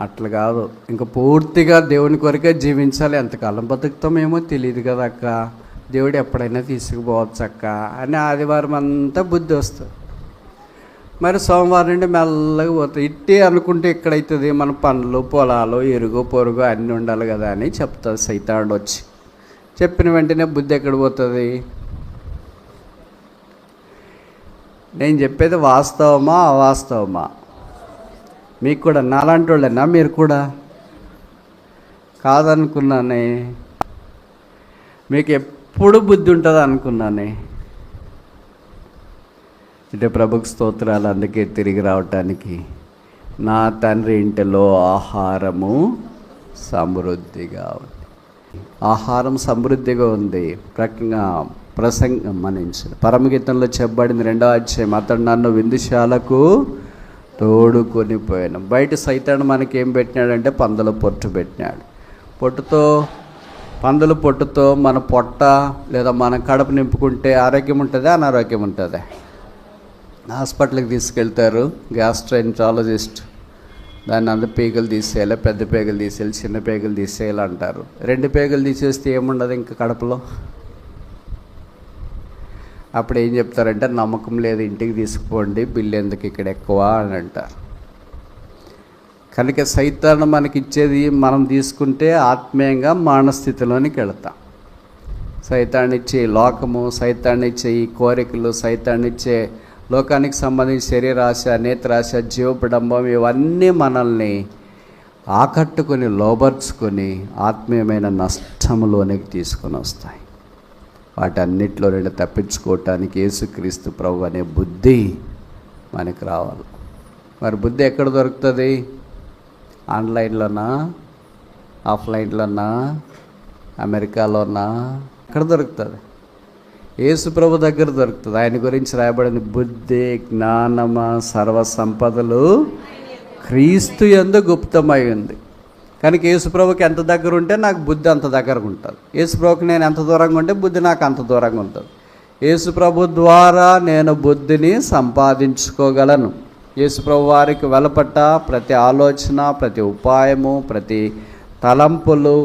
అట్లా కాదు, ఇంకా పూర్తిగా దేవుని కొరకే జీవించాలి. ఎంతకాలం బతుకుతామేమో తెలియదు కదా అక్క, దేవుడు ఎప్పుడైనా తీసుకుపోవచ్చు అక్క అని ఆదివారం అంతా బుద్ధి వస్తుంది. మరి సోమవారం నుండి మెల్లగా పోతుంది. ఇట్టే అనుకుంటే ఎక్కడైతుంది? మన పనులు, పొలాలు, ఇరుగు పొరుగు అన్నీ ఉండాలి కదా అని చెప్తుంది సైతానుడు వచ్చి. చెప్పిన వెంటనే బుద్ధి ఎక్కడ పోతుంది? నేను చెప్పేది వాస్తవమా అవాస్తవమా? మీకు కూడా నాలాంటి వాళ్ళేనా మీరు కూడా? కాదనుకున్నానే. మీకు ఎప్పుడు బుద్ధి ఉంటుంది అనుకున్నానే. అంటే ప్రభుకు స్తోత్రాలు. అందుకే తిరిగి రావటానికి నా తండ్రి ఇంటిలో ఆహారము సమృద్ధిగా ఉంది. ఆహారం సమృద్ధిగా ఉంది. ప్రసంగం మనించింది. పరమగీతంలో చెప్పబడింది 2వ అధ్యాయం, అతడు నన్ను విందుశాలకు తోడుకొని పోయాను. బయట సైతాను మనకి ఏం పెట్టినాడంటే పందుల పొట్టు పెట్టినాడు. పందుల పొట్టుతో మన పొట్ట లేదా మన కడుపు నింపుకుంటే ఆరోగ్యం ఉంటుందా, అనారోగ్యం ఉంటుందా? హాస్పిటల్కి తీసుకెళ్తారు, గ్యాస్ట్రైంటాలజిస్ట్ దాన్ని అందరు పేగులు తీసేయాలి, పెద్ద పేగులు తీసేయాలి, చిన్న పేగులు తీసేయాలి అంటారు. 2 పేగులు తీసేస్తే ఏముండదు ఇంకా కడుపులో. అప్పుడు ఏం చెప్తారంటే నమ్మకం లేదు, ఇంటికి తీసుకుపోండి, బిల్లు ఎందుకు ఇక్కడ ఎక్కువ అని అంటారు. కనుక సైతాను మనకి ఇచ్చేది మనం తీసుకుంటే ఆత్మీయంగా మానస్థితిలోనికి వెళతాం. సైతాన్నిచ్చే లోకము, సైతాన్నిచ్చే ఈ కోరికలు, సైతాన్నిచ్చే లోకానికి సంబంధించి శరీరాశ, నేత్రాశ, జీవపడంబం ఇవన్నీ మనల్ని ఆకట్టుకొని లోబర్చుకొని ఆత్మీయమైన నష్టములోనికి తీసుకొని వస్తాయి. వాటన్నిటిలో నుండి తప్పించుకోవటానికి యేసుక్రీస్తు ప్రభు అనే బుద్ధి మనకు రావాలి. మరి బుద్ధి ఎక్కడ దొరుకుతుంది? ఆన్లైన్లోనా, ఆఫ్లైన్లోనా, అమెరికాలోనా? ఎక్కడ దొరుకుతుంది? యేసు ప్రభు దగ్గర దొరుకుతుంది. ఆయన గురించి రాయబడింది, బుద్ధి జ్ఞానమ సర్వ సంపదలు క్రీస్తు యందు గుప్తమై ఉంది. కనుక యేసు ప్రభుకి ఎంత దగ్గర ఉంటే నాకు బుద్ధి అంత దగ్గరకు ఉంటుంది. యేసు ప్రభుకి నేను ఎంత దూరంగా ఉంటే బుద్ధి నాకు అంత దూరంగా ఉంటుంది. యేసు ప్రభు ద్వారా నేను బుద్ధిని సంపాదించుకోగలను. యేసు ప్రభు వారికి వెలపట్ట ప్రతి ఆలోచన, ప్రతి ఉపాయము, ప్రతి తలంపులు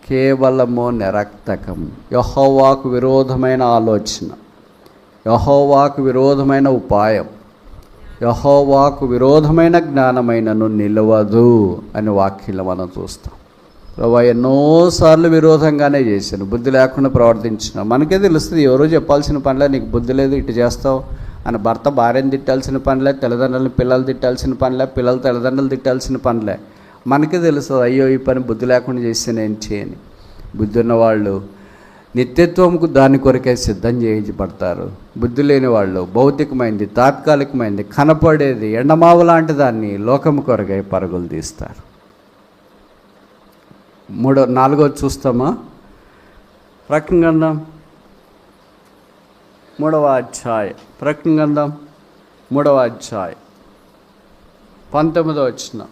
కేవలము నిరర్థకం. యెహోవాకు విరోధమైన ఆలోచన, యెహోవాకు విరోధమైన ఉపాయం, యెహోవాకు విరోధమైన జ్ఞానమైనను నిలవదు అని వాక్యంలో మనం చూస్తాం. ప్రభువా ఎన్నోసార్లు విరోధంగానే చేశాను, బుద్ధి లేకుండా ప్రవర్తించిన. మనకే తెలుస్తుంది, ఎవరో చెప్పాల్సిన పనిలే, నీకు బుద్ధి లేదు ఇటు చేస్తావు అని. భర్త భార్యను తిట్టాల్సిన పనిలే, తల్లిదండ్రులను పిల్లలు తిట్టాల్సిన పనిలే, పిల్లలు తల్లిదండ్రులు తిట్టాల్సిన పనిలే. మనకే తెలుస్తుంది, అయ్యో ఈ పని బుద్ధి లేకుండా చేసాను ఏంటి అని. బుద్ధి ఉన్నవాళ్ళు నిత్యత్వంకు దాని కొరకే సిద్ధం చేయించబడతారు. బుద్ధి లేని వాళ్ళు భౌతికమైంది, తాత్కాలికమైంది, కనపడేది ఎండమావు లాంటి దాన్ని లోకము కొరకై పరుగులు తీస్తారు. 4వ చూస్తామా? ప్రకటన గ్రంథం 3వ అధ్యాయం, ప్రకటన గ్రంథం 3వ అధ్యాయం 19వ వచనం.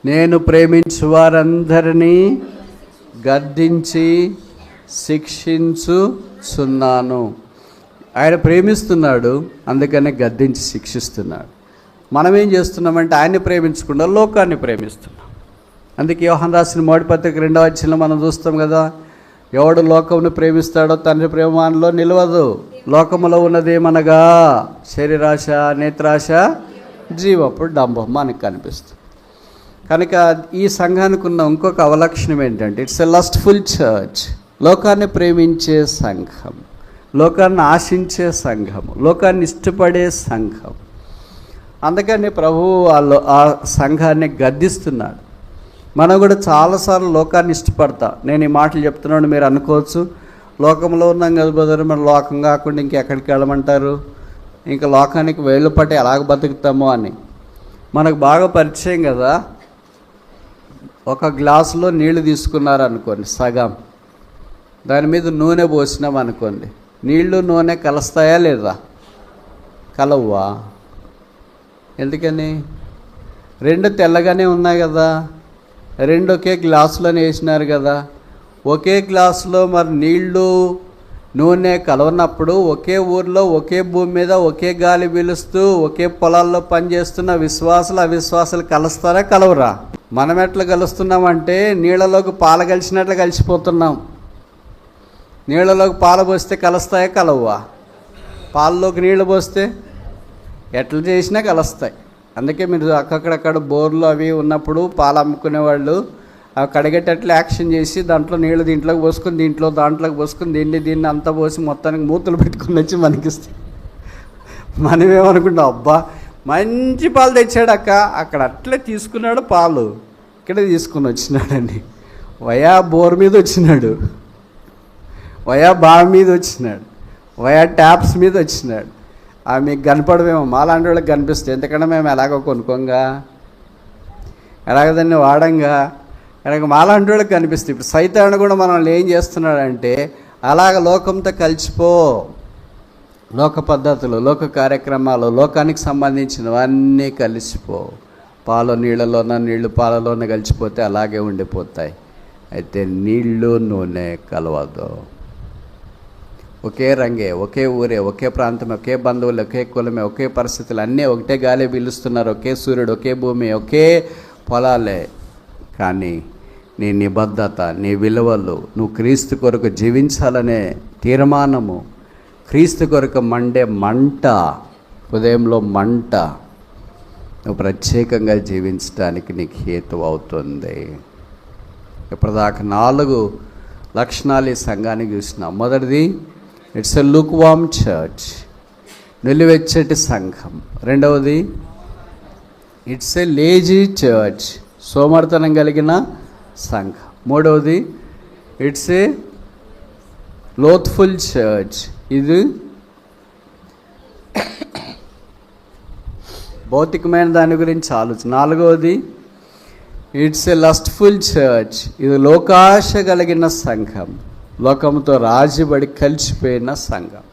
నేను ప్రేమించు వారందరినీ గద్దించి శిక్షించుచున్నాను. ఆయన ప్రేమిస్తున్నాడు, అందుకనే గద్దించి శిక్షిస్తున్నాడు. మనం ఏం చేస్తున్నామంటే ఆయన్ని ప్రేమించకుండా లోకాన్ని ప్రేమిస్తున్నాం. అందుకే యోహాను రాసిన మొదటి పత్రిక 2వ అధ్యాయంలో మనం చూస్తాం కదా, ఎవడు లోకమును ప్రేమిస్తాడో తండ్రి ప్రేమలో నిలవదు. లోకములో ఉన్నదేమనగా శరీరాశ, నేత్రాశ, జీవపు డంబం మనకు కనిపిస్తుంది. కనుక ఈ సంఘానికి ఉన్న ఇంకొక అవలక్షణం ఏంటంటే ఇట్స్ ఎ లస్ట్ఫుల్ చర్చ్. లోకాన్ని ప్రేమించే సంఘం, లోకాన్ని ఆశించే సంఘము, లోకాన్ని ఇష్టపడే సంఘం. అందుకని ప్రభువు ఆ సంఘాన్ని గద్దిస్తున్నాడు. మనం కూడా చాలాసార్లు లోకాన్ని ఇష్టపడతాం. నేను ఈ మాటలు చెప్తున్నాను, మీరు అనుకోవచ్చు లోకంలో ఉన్నాం కదా బదులు మన లోకం కాకుండా ఇంకెక్కడికి వెళ్ళమంటారు, ఇంకా లోకానికి వేలుపట్టి ఎలాగ బతుకుతామో అని. మనకు బాగా పరిచయం కదా. ఒక గ్లాసులో నీళ్లు తీసుకున్నారు అనుకోండి, సగం, దాని మీద నూనె పోసినాం అనుకోండి, నీళ్లు నూనె కలుస్తాయా లేదా? కలవ్వా? ఎందుకని? 2 తెల్లగానే ఉన్నాయి కదా, 2 ఒకే గ్లాసులోనే వేసినారు కదా. ఒకే గ్లాసులో మరి నీళ్లు నూనె కలవనప్పుడు ఒకే ఊర్లో, ఒకే భూమి మీద, ఒకే గాలి పీలుస్తూ, ఒకే పొలాల్లో పనిచేస్తున్న విశ్వాసులు అవిశ్వాసులు కలుస్తారా, కలవరా? మనం ఎట్లా కలుస్తున్నామంటే నీళ్ళలోకి పాలు కలిసినట్లు కలిసిపోతున్నాం. నీళ్ళలోకి పాలు పోస్తే కలుస్తాయా, కలవ్వా? పాలలోకి నీళ్ళు పోస్తే ఎట్లా చేసినా కలుస్తాయి. అందుకే మీరు అక్కడక్కడ బోర్లు అవి ఉన్నప్పుడు పాలు అమ్ముకునేవాళ్ళు అవి కడిగేటట్లు యాక్షన్ చేసి దాంట్లో నీళ్ళు దీంట్లోకి పోసుకొని, దాంట్లోకి పోసుకొని, దీన్ని అంతా పోసి మొత్తానికి మూతలు పెట్టుకుని వచ్చి మనకిస్తాయి. మనమేమనుకుంటాం, అబ్బా మంచి పాలు తెచ్చాడక్క, అక్కడ అట్లే తీసుకున్నాడు పాలు, ఇక్కడ తీసుకుని వచ్చినాడండి. వయా బోర్ మీద వచ్చినాడు, వయా బావి మీద వచ్చినాడు, వయా ట్యాప్స్ మీద వచ్చినాడు. అవి మీకు కనపడమేమో, మాలాంటి వాళ్ళకి కనిపిస్తాయి. ఎందుకంటే మేము ఎలాగో కొనుక్కోంగా, ఎలాగ దాన్ని వాడంగా, ఎలాగ మాలాంటి వాళ్ళకి కనిపిస్తాయి. ఇప్పుడు సైతాను కూడా మనల్ని ఏం చేస్తున్నాడంటే, అలాగ లోకంతో కలిసిపో, లోక పద్ధతులు, లోక కార్యక్రమాలు, లోకానికి సంబంధించినవన్నీ కలిసిపో. పాలు నీళ్ళలోన, నీళ్లు పాలలోనే కలిసిపోతే అలాగే ఉండిపోతాయి. అయితే నీళ్ళు నూనె కలవదు. ఒకే రంగే, ఒకే ఊరే, ఒకే ప్రాంతమే, ఒకే బంధువులు, ఒకే కులమే, ఒకే పరిస్థితులు, అన్నీ ఒకటే గాలి పీలుస్తున్నారు, ఒకే సూర్యుడు, ఒకే భూమి, ఒకే పొలాలే. కానీ నీ నిబద్ధత, నీ విలువలు, నువ్వు క్రీస్తు కొరకు జీవించాలనే తీర్మానము, క్రీస్తు కొరకు మండే మంట, హృదయంలో మంట, నువ్వు ప్రత్యేకంగా జీవించడానికి నీకు హేతు అవుతుంది. ఇప్పటిదాకా 4 లక్షణాలు ఈ సంఘానికి చూసినాం. మొదటిది, it's a lukewarm church, నిలువెచ్చటి సంఘం. రెండవది, ఇట్స్ ఎ లేజీ చర్చ్, సోమర్తనం కలిగిన సంఘం. మూడవది, ఇట్స్ ఏ లోత్ఫుల్ చర్చ్, ఇది భౌతికమైన దాని గురించి ఆలోచన. నాలుగవది, ఇట్స్ ఏ లస్ట్ఫుల్ చర్చ్, ఇది లోకాశ కలిగిన సంఘం, లోకంతో రాజుబడి కలిసిపోయిన సంఘం.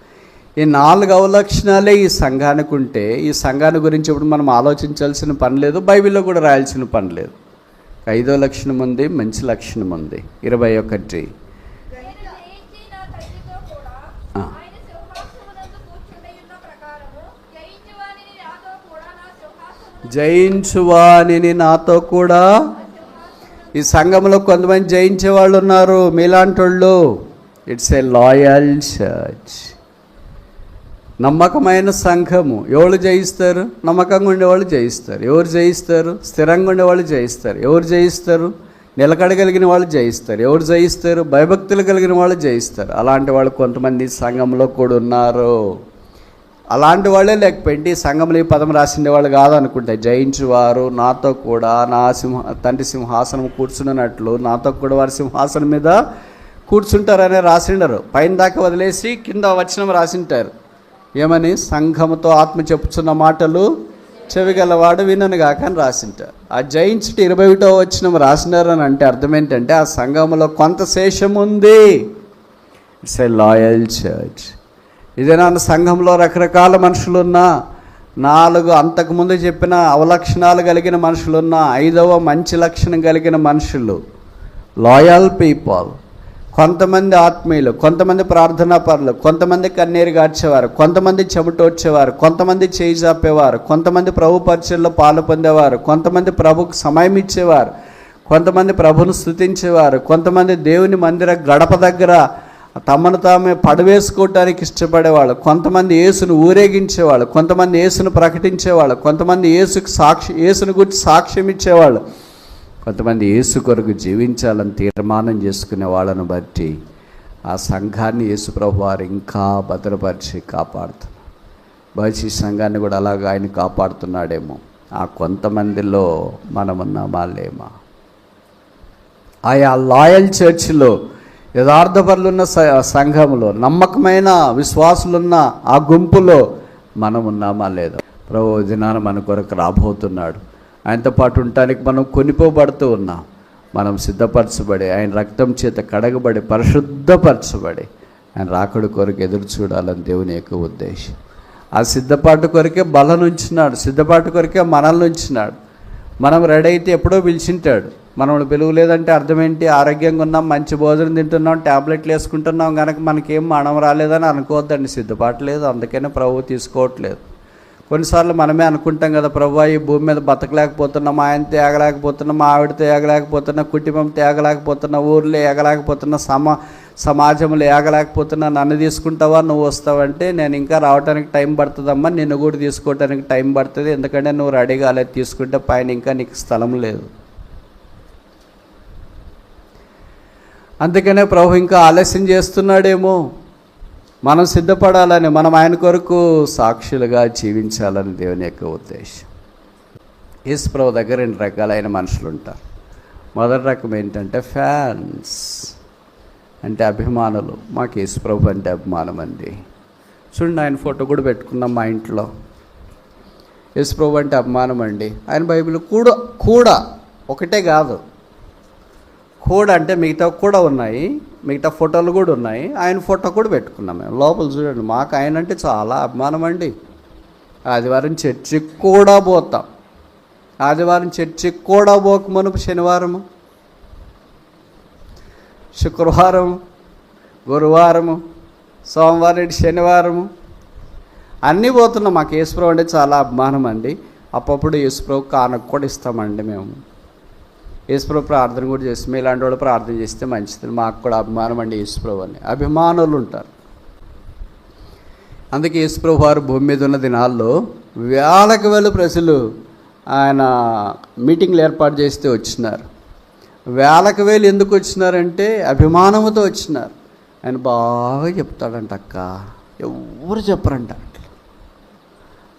ఈ 4 అవలక్షణాలే ఈ సంఘానికి ఉంటే, ఈ సంఘాన్ని గురించి ఇప్పుడు మనం ఆలోచించాల్సిన పని లేదు, బైబిల్లో కూడా రాయాల్సిన పని లేదు. 5వ లక్షణం ఉంది, మంచి లక్షణం ఉంది. 21. జయించువానిని నాతో కూడా. ఈ సంఘంలో కొంతమంది జయించే వాళ్ళు ఉన్నారు, మీలాంటి వాళ్ళు. ఇట్స్ ఏ లాయల్ చర్చ్, నమ్మకమైన సంఘము. ఎవరు జయిస్తారు? నమ్మకంగా ఉండేవాళ్ళు జయిస్తారు. ఎవరు జయిస్తారు? స్థిరంగా ఉండేవాళ్ళు జయిస్తారు. ఎవరు జయిస్తారు? నిలకడగలిగిన వాళ్ళు జయిస్తారు. ఎవరు జయిస్తారు? భయభక్తులు కలిగిన వాళ్ళు జయిస్తారు. అలాంటి వాళ్ళు కొంతమంది సంఘంలో కూడా ఉన్నారు. అలాంటి వాళ్ళే లేకపోయింది సంఘంలో ఈ పదం రాసిండే వాళ్ళు కాదనుకుంటే, జయించువారు నాతో కూడా నా తండ్రి సింహాసనం కూర్చున్నట్లు నాతో కూడా వారి సింహాసనం మీద కూర్చుంటారనే రాసిండరు. పైన దాకా వదిలేసి కింద వచనం రాసింటారు. ఏమని? సంఘముతో ఆత్మ చెప్పుచున్న మాటలు చెవిగలవాడు వినను గాక అని రాసింటారు. ఆ జయించుట 21వ వచనం రాసినారని అంటే అర్థం ఏంటంటే, ఆ సంఘంలో కొంత శేషం ఉంది. It's a loyal church. ఇదేనా సంఘంలో రకరకాల మనుషులున్నా, 4 అంతకుముందు చెప్పిన అవలక్షణాలు కలిగిన మనుషులున్నా, 5వ మంచి లక్షణం కలిగిన మనుషులు, లాయల్ పీపుల్. కొంతమంది ఆత్మీయులు, కొంతమంది ప్రార్థనా పరులు, కొంతమంది కన్నీరు గార్చేవారు, కొంతమంది చెమటోడ్చేవారు, కొంతమంది చేయి చాపేవారు, కొంతమంది ప్రభు పరిచయంలో పాలు పొందేవారు, కొంతమంది ప్రభుకు సమయం ఇచ్చేవారు, కొంతమంది ప్రభును స్తుతించేవారు, కొంతమంది దేవుని మందిర గడప దగ్గర తమను తామే పడవేసుకోవటానికి ఇష్టపడేవాళ్ళు, కొంతమంది యేసును ఊరేగించేవాళ్ళు, కొంతమంది యేసును ప్రకటించేవాళ్ళు, కొంతమంది యేసును గురించి సాక్ష్యం ఇచ్చేవాళ్ళు, కొంతమంది యేసు కొరకు జీవించాలని తీర్మానం చేసుకునే వాళ్ళను బట్టి ఆ సంఘాన్ని యేసు ప్రభు వారు ఇంకా భద్రపరిచి కాపాడుతున్నారు. బహుశీ సంఘాన్ని కూడా అలాగా ఆయన కాపాడుతున్నాడేమో. ఆ కొంతమందిలో మనమున్నామా లేమా? ఆయా లాయల్ చర్చిలో, యథార్థపరులున్న సంఘములో, నమ్మకమైన విశ్వాసులున్న ఆ గుంపులో మనం ఉన్నామా లేదా? ప్రభు దినాన మన కొరకు రాబోతున్నాడు. ఆయనతో పాటు ఉండటానికి మనం కొనిపోబడుతూ ఉన్నాం. మనం సిద్ధపరచబడి, ఆయన రక్తం చేత కడగబడి, పరిశుద్ధపరచబడి ఆయన రాకడ కొరకు ఎదురు చూడాలని దేవుని యొక్క ఉద్దేశం. ఆ సిద్ధపాటు కొరకే బలం ఉంచినాడు, సిద్ధపాటు కొరకే మనల్ని ఉంచినాడు. మనం రెడీ అయితే ఎప్పుడో పిలిచింటాడు. మనల్ని పిలువలేదంటే అర్థం ఏంటి? ఆరోగ్యంగా ఉన్నాం, మంచి భోజనం తింటున్నాం, ట్యాబ్లెట్లు వేసుకుంటున్నాం కనుక మనకేం మరణం రాలేదని అనుకోవద్దండి. సిద్ధపాటు లేదు, అందుకనే ప్రభువు తీసుకోవట్లేదు. కొన్నిసార్లు మనమే అనుకుంటాం కదా, ప్రభు ఈ భూమి మీద బతకలేకపోతున్నాం, ఆయన తేగలేకపోతున్నాం, ఆవిడ తేగలేకపోతున్నా, కుటుంబం తేగలేకపోతున్నా, ఊర్లో ఏగలేకపోతున్నా, సమాజంలో ఏగలేకపోతున్నా, నన్ను తీసుకుంటావా, నువ్వు వస్తావంటే నేను ఇంకా రావడానికి టైం పడుతుందమ్మా, నిన్ను కూడా తీసుకోవడానికి టైం పడుతుంది, ఎందుకంటే నువ్వు రెడీ కాలేదు, తీసుకుంటే పైన ఇంకా నీకు స్థలం లేదు. అందుకనే ప్రభు ఇంకా ఆలస్యం చేస్తున్నాడేమో. మనం సిద్ధపడాలని, మనం ఆయన కొరకు సాక్షులుగా జీవించాలని దేవుని యొక్క ఉద్దేశం. యేసుప్రభు దగ్గర 2 రకాలైన మనుషులు ఉంటారు. మొదటి రకం ఏంటంటే ఫ్యాన్స్, అంటే అభిమానులు. మాకు యేసుప్రభు అంటే అభిమానం అండి. చూడండి, ఆయన ఫోటో కూడా పెట్టుకున్నాం మా ఇంట్లో. యేసుప్రభు అంటే అభిమానం అండి. ఆయన బైబిల్ కూడా ఒకటే కాదు, కూడా అంటే మిగతా కూడా ఉన్నాయి, మిగతా ఫోటోలు కూడా ఉన్నాయి. ఆయన ఫోటో కూడా పెట్టుకున్నాం మేము లోపల. చూడండి, మాకు ఆయన అంటే చాలా అభిమానం అండి. ఆదివారం చర్చికి కూడా పోతాం. ఆదివారం చర్చికి కూడా పోకమను శనివారము, శుక్రవారం, గురువారము, సోమవారం, శనివారము అన్నీ పోతున్నాం. మాకు యేసుప్రభు అంటే చాలా అభిమానం అండి. అప్పుడప్పుడు యేసుప్రభు కానుక కూడా ఇస్తామండి మేము. యేసుప్రభు ప్రార్థన కూడా చేస్తాం. ఇలాంటి వాళ్ళు ప్రార్థన చేస్తే మంచిది. మాకు కూడా అభిమానం అండి యేసుప్రభు అని. అభిమానులు ఉంటారు. అందుకే యేసుప్రభు వారు భూమి మీద ఉన్న దినాల్లో వేలకు వేల ప్రజలు ఆయన మీటింగ్లు ఏర్పాటు చేస్తే వచ్చినారు. వేలకు వేలు ఎందుకు వచ్చినారంటే అభిమానంతో వచ్చినారు. ఆయన బాగా చెప్తాడంట అక్క, ఎవరు చెప్పరంట.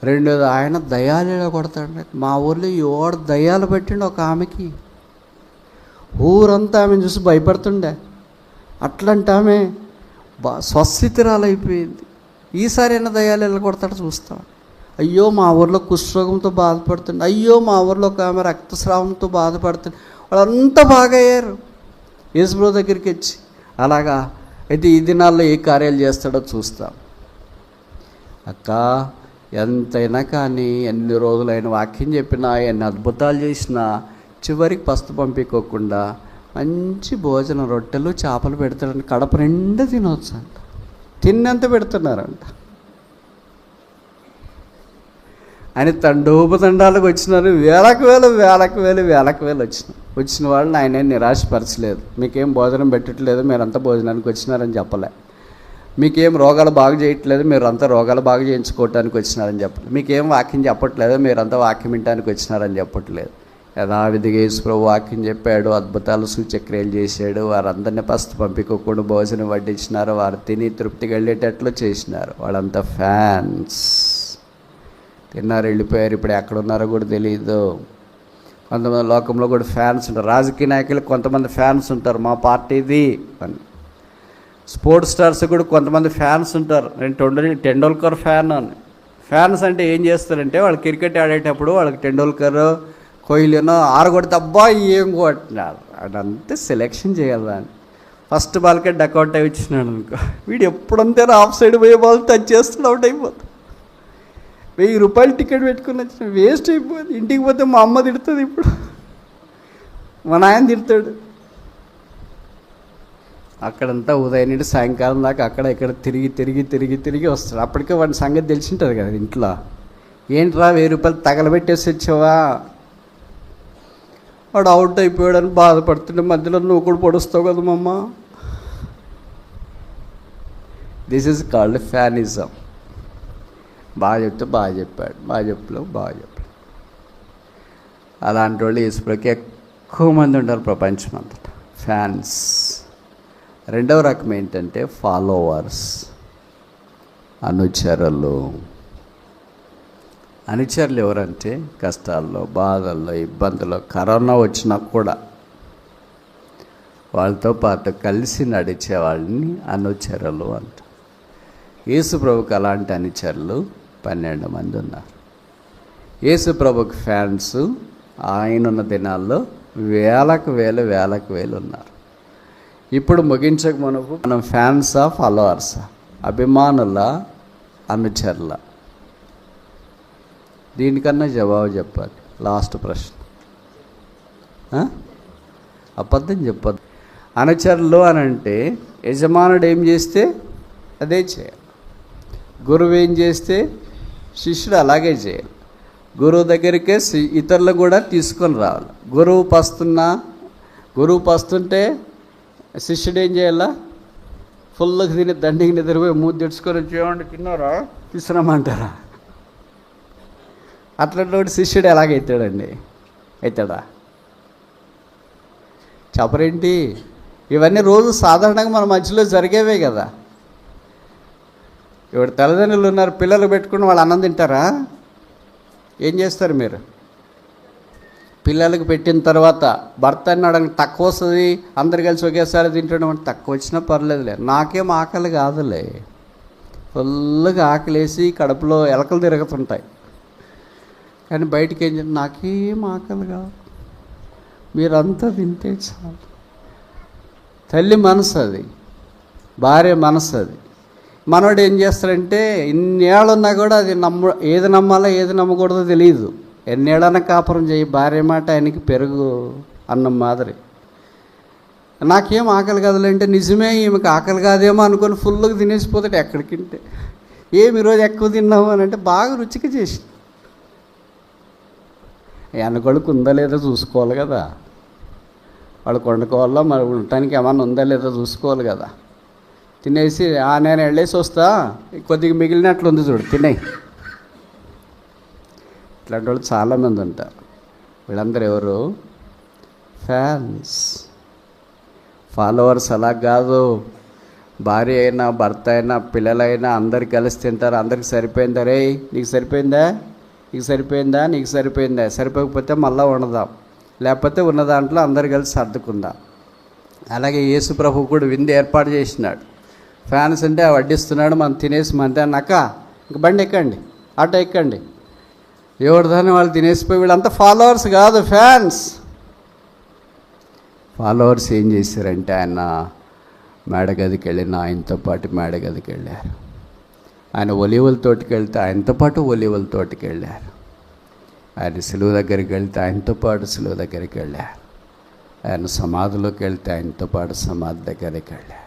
రెండోది, ఆయన దయ్యాలు ఇలా కొడతాడు. మా ఊర్లో 7 దయ్యాలు పెట్టండి ఒక ఆమెకి. ఊరంతా ఆమెను చూసి భయపడుతుండే. అట్లాంటి ఆమె స్వస్థితిరాలైపోయింది. ఈసారి అయినా దయ్యాలు ఎలా కొడతాడో చూస్తాం. అయ్యో మా ఊర్లో కుష్ఠరోగంతో బాధపడుతుంది, అయ్యో మా ఊర్లో ఒక ఆమె రక్తస్రావంతో బాధపడుతుంది. వాళ్ళంతా బాగా అయ్యారు యేసుప్రభు దగ్గరికి వచ్చి. అలాగా అయితే ఈ దినాల్లో ఏ కార్యాలు చేస్తాడో చూస్తాం. అక్క, ఎంతైనా కానీ ఎన్ని రోజులైన వాక్యం చెప్పినా, ఎన్ని అద్భుతాలు చేసినా చివరికి పస్తు పంపించకుండా మంచి భోజనం, రొట్టెలు చేపలు పెడతాడంట. కడప నిండా తినవచ్చు అంట. తిన్నంత పెడుతున్నారంట. ఆయన తండోపతండాలకు వచ్చినారు. వేలకు వేలు వచ్చిన వాళ్ళని ఆయన నిరాశపరచలేదు. మీకేం భోజనం పెట్టట్లేదు, మీరంతా భోజనానికి వచ్చినారని చెప్పలే. మీకేం రోగాలు బాగు చేయట్లేదు, మీరంతా రోగాలు బాగు చేయించుకోవటానికి వచ్చినారని చెప్పలేదు. మీకేం వాక్యం చెప్పట్లేదు, మీరంతా వాక్యం వినటానికి వచ్చినారని చెప్పట్లేదు. యథావిధిగా యేసుప్రభు వాక్యం చెప్పాడు, అద్భుతాలు సూచక్రియలు చేశాడు. వారందరినీ ఫస్ట్ పంపించకుండా భోజనం వడ్డించినారు. వారు తిని తృప్తిగా వెళ్ళేటట్లు చేసినారు. వాళ్ళంతా ఫ్యాన్స్. తిన్నారు, వెళ్ళిపోయారు. ఇప్పుడు ఎక్కడున్నారో కూడా తెలియదు. కొంతమంది లోకంలో కూడా ఫ్యాన్స్ ఉంటారు. రాజకీయ నాయకులు కొంతమంది ఫ్యాన్స్ ఉంటారు, మా పార్టీది అని. స్పోర్ట్స్ స్టార్స్ కూడా కొంతమంది ఫ్యాన్స్ ఉంటారు. నేను టెండూల్కర్ ఫ్యాన్ అని. ఫ్యాన్స్ అంటే ఏం చేస్తారంటే, వాళ్ళు క్రికెట్ ఆడేటప్పుడు వాళ్ళకి టెండూల్కర్, కోహ్లీనో ఆరగొడితే అబ్బా ఏం కొట్టినారు అదంతే సెలెక్షన్ చేయాలి. అని ఫస్ట్ బాల్కే డకౌట్ అయి ఇచ్చినాడు అనుకో, వీడు ఎప్పుడంతే ఆఫ్ సైడ్ పోయే బాల్ టచ్ చేస్తున్నా అవుట్ అయిపోతుంది. 1000 రూపాయలు టికెట్ పెట్టుకుని వచ్చిన వేస్ట్ అయిపోయింది. ఇంటికి పోతే మా అమ్మ తిడుతుంది, ఇప్పుడు మా నాయన తిడతాడు. అక్కడంతా ఉదయం నుండి సాయంకాలం దాకా అక్కడ ఇక్కడ తిరిగి వస్తాడు. అప్పటికే వాడి సంగతి తెలిసింటుంది కదా ఇంట్లో. ఏంట్రా 1000 రూపాయలు తగలబెట్టేసి వచ్చావా? వాడు అవుట్ అయిపోయాడని బాధపడుతుండే మధ్యలో నువ్వు కూడా పొడుస్తావు కదా మమ్మ. This is called fanism. బాగా చెప్తే బాగా చెప్పాడు, బాగా చెప్పాడు. అలాంటి వాళ్ళు యేసుప్రభుకి ఎక్కువ మంది ఉంటారు ప్రపంచం అంతటా, ఫ్యాన్స్. రెండవ రకం ఏంటంటే ఫాలోవర్స్, అనుచరులు. అనుచరులు ఎవరంటే కష్టాల్లో, బాధల్లో, ఇబ్బందుల్లో, కరోనా వచ్చినా కూడా వాళ్ళతో పాటు కలిసి నడిచే వాళ్ళని అనుచరులు అంట. యేసుప్రభుకి అలాంటి అనుచరులు 12 మంది ఉన్నారు. యేసుప్రభుకి ఫ్యాన్స్ ఆయనున్న దినాల్లో వేలకు వేలు ఉన్నారు. ఇప్పుడు ముగించక మనం ఫ్యాన్సా ఫాలోవర్సా, అభిమానుల, అనుచరుల? దీనికన్నా జవాబు చెప్పాలి. లాస్ట్ ప్రశ్న. అబద్ధం చెప్పద్దు. అనుచరులు అని అంటే యజమానుడు ఏం చేస్తే అదే చేయాలి. గురువు ఏం చేస్తే శిష్యుడు అలాగే చేయాలి. గురువు దగ్గరికే ఇతరులు కూడా తీసుకొని రావాలి. గురువు పస్తుంటే శిష్యుడు ఏం చేయాలా? ఫుల్గా తిని దండికి నిద్రపోయి మూతి తెచ్చుకొని చేయండి, తిన్నారా, తీసుకురామంటారా? అట్లాంటి శిష్యుడు ఎలాగైతాడండి? అవుతాడా? చెప్పరేంటి? ఇవన్నీ రోజు సాధారణంగా మన మధ్యలో జరిగేవే కదా. ఇప్పుడు తల్లిదండ్రులు ఉన్నారు, పిల్లలు పెట్టుకుని వాళ్ళు అన్నం తింటారా? ఏం చేస్తారు మీరు? పిల్లలకి పెట్టిన తర్వాత భర్త అన్నాడు తక్కువ వస్తుంది, అందరు కలిసి ఒకేసారి తింటడం అంటే తక్కువ వచ్చినా పర్లేదులే, నాకేం ఆకలి కాదులే, ఫుల్గా ఆకలేసి కడుపులో ఎలకలు తిరుగుతుంటాయి. కానీ బయటికి ఏం చేయాలి, నాకేం ఆకలి కాదు, మీరంతా తింటే చాలు. తల్లి మనసు అది, భార్య మనసు అది. మనోడు ఏం చేస్తాడంటే ఇన్నేళ్ళున్నా కూడా అది ఏది నమ్మాలో ఏది నమ్మకూడదో తెలియదు. ఎన్నేళ్ళన్నా కాపురం చేయి, భార్య మాట ఆయనకి పెరుగు అన్నం మాదిరి. నాకేం ఆకలి కాదులంటే నిజమే, ఈమెకి ఆకలి కాదేమో అనుకొని ఫుల్గా తినేసిపోతాడు. ఎక్కడికింటే ఏమి ఈరోజు ఎక్కువ తిన్నావు అని అంటే బాగా రుచిగా చేసి ఎనకొడుకు ఉందా లేదా చూసుకోవాలి కదా, వాళ్ళు వండుకోవాలా మరి ఉండటానికి ఏమన్నా ఉందా లేదా చూసుకోవాలి కదా. తినేసి నేను వెళ్ళేసి వస్తా, కొద్దిగా మిగిలినట్లు ఉంది చూడు తినేయి. ఇట్లాంటి వాళ్ళు చాలామంది ఉంటారు. వీళ్ళందరూ ఎవరు? Fans, followers. అలా కాదు, భార్య అయినా భర్త అయినా పిల్లలైనా అందరు కలిసి తింటారు. అందరికి సరిపోయిందా? రే నీకు సరిపోయిందా, నీకు సరిపోయిందా, నీకు సరిపోయిందా? సరిపోకపోతే మళ్ళీ వండుదాం, లేకపోతే ఉన్న దాంట్లో అందరు కలిసి సర్దుకుందాం. అలాగే యేసు ప్రభు కూడా విందు ఏర్పాటు చేసినాడు. ఫ్యాన్స్ అంటే వడ్డిస్తున్నాడు, మనం తినేసి మంతే అన్నాక ఇంక బండి ఎక్కండి, ఆటో ఎక్కండి, ఎవరిదాన్ని వాళ్ళు తినేసిపోయి. వీళ్ళంతా ఫాలోవర్స్ కాదు, ఫ్యాన్స్. ఫాలోవర్స్ ఏం చేశారంటే ఆయన మేడగదికి వెళ్ళిన ఆయనతో పాటు మేడగదికి వెళ్ళారు. ఆయన ఒలీవల తోటికి వెళ్తే ఆయనతో పాటు ఒలీవల తోటికి వెళ్ళారు. ఆయన సిలువ దగ్గరికి వెళ్తే ఆయనతో పాటు సిలువ దగ్గరికి వెళ్ళారు. ఆయన సమాధిలోకి వెళ్తే ఆయనతో పాటు సమాధి దగ్గరికి వెళ్ళారు.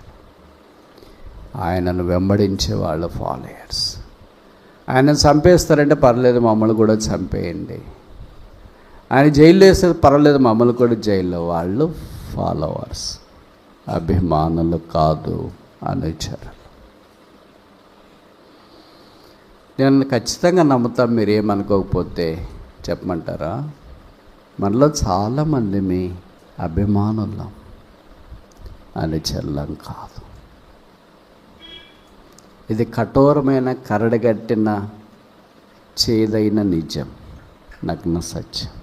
ఆయనను వెంబడించే వాళ్ళు ఫాలోయర్స్. ఆయనను చంపేస్తారంటే పర్లేదు, మమ్మల్ని కూడా చంపేయండి. ఆయన జైల్లో వేస్తే పర్వాలేదు, మమ్మల్ని కూడా జైల్లో. వాళ్ళు ఫాలోవర్స్, అభిమానులు కాదు, అనుచరులు. నేను ఖచ్చితంగా నమ్ముతాం, మీరు ఏమనుకోకపోతే చెప్పమంటారా? మనలో చాలామంది మీ అభిమానులం, అనుచరులం కాదు. ఇది కఠోరమైన కరడగట్టిన చేదైన నిజం, నగ్న సత్యం.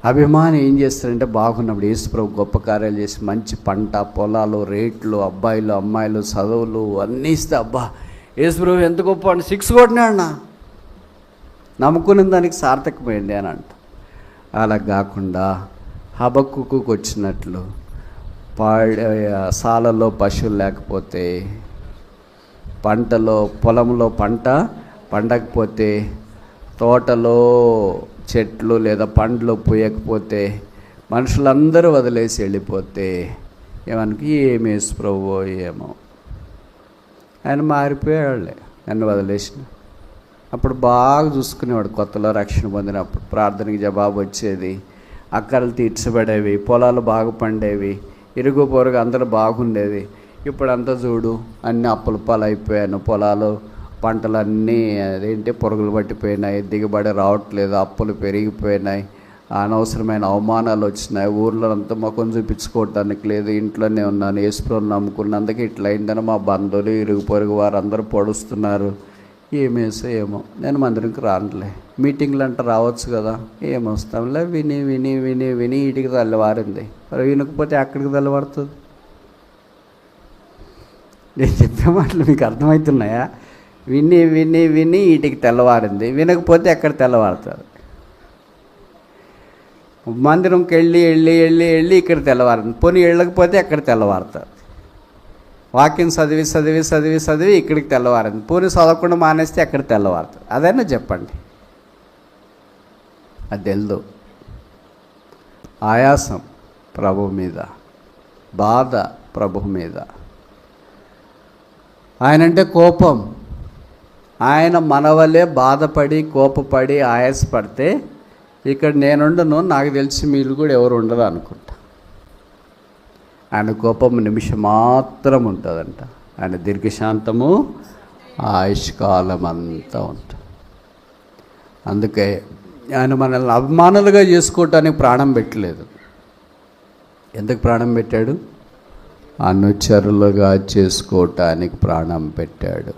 అభిమాని ఏం చేస్తారంటే బాగున్నప్పుడు యేసుప్రభు గొప్ప కార్యాలు చేసి మంచి పంట, పొలాలు, రేట్లు, అబ్బాయిలు అమ్మాయిలు, చదువులు అన్నీ ఇస్తే అబ్బా యేసుప్రభు ఎంత గొప్ప అంటే 6 కొట్టినాడు, నమ్ముకున్న దానికి సార్థకమైంది అని అంట. అలా కాకుండా హబక్కుకు వచ్చినట్లు సాలలో పశువులు లేకపోతే, పంటలో పొలంలో పంట పండకపోతే, తోటలో చెట్లు లేదా పండ్లు పూయకపోతే, మనుషులందరూ వదిలేసి వెళ్ళిపోతే ఏమనుకు ఏమి యేసు ప్రభువో ఏమో. ఆయన మారిపోయేవాళ్ళే, నన్ను వదిలేసిన. అప్పుడు బాగా చూసుకునేవాడు, కొత్తలో రక్షణ పొందినప్పుడు ప్రార్థనకి జవాబు వచ్చేది, అక్కర్లు తీర్చబడేవి, పొలాలు బాగా పండేవి, ఇరుగు పొరుగు అందరూ బాగుండేది. ఇప్పుడంతా చూడు అన్నీ అప్పుల పాలు అయిపోయాను, పొలాలు పంటలన్నీ అదేంటి పురుగులు పట్టిపోయినాయి, దిగుబడి రావట్లేదు, అప్పులు పెరిగిపోయినాయి, అనవసరమైన అవమానాలు వచ్చినాయి, ఊర్లో అంతా ముఖం చూపించుకోవటానికి లేదు, ఇంట్లోనే ఉన్నాను, యేసుప్రభుని నమ్ముకున్నందుకు ఇట్లా అయిందని మా బంధువులు ఇరుగు పొరుగు వారు అందరూ పొడుస్తున్నారు. ఏమేసో ఏమో, నేను మందిరంకి రానులే, మీటింగ్లు అంటే రావచ్చు కదా, ఏమొస్తాంలే, విని విని విని విని వీటికి తెల్లవారింది. మరి వినకపోతే ఎక్కడికి తెల్లవారుతుంది? నేను చెప్పే మాటలు మీకు అర్థమవుతున్నాయా? విని విని విని వీటికి తెల్లవారింది, వినకపోతే ఎక్కడ తెల్లవారుతుంది? మందిరంకి వెళ్ళి వెళ్ళి వెళ్ళి వెళ్ళి ఇక్కడ తెల్లవారింది, పోనీ వెళ్ళకపోతే ఎక్కడ తెల్లవారుతుంది? వాక్యం చదివి చదివి చదివి చదివి ఇక్కడికి తెల్లవారింది, పోనీ చదవకుండా మానేస్తే ఎక్కడ తెల్లవారుతుంది? అదైనా చెప్పండి. అది తెలుదు. ఆయాసం ప్రభు మీద, బాధ ప్రభు మీద. ఆయనంటే కోపం. ఆయన మనవలే బాధపడి కోపపడి ఆయాసపడితే ఇక్కడ నేనుండను, నాకు తెలిసి మీరు కూడా ఎవరు ఉండరు అనుకుంటా. ఆయన కోపం నిమిషం మాత్రం ఉంటుందంట, ఆయన దీర్ఘశాంతము ఆయుష్కాలం అంతా ఉంటుంది. అందుకే ఆయన మనల్ని అభిమానులుగా చేసుకోవటానికి ప్రాణం పెట్టలేదు. ఎందుకు ప్రాణం పెట్టాడు? అనుచరులుగా చేసుకోవటానికి ప్రాణం పెట్టాడు.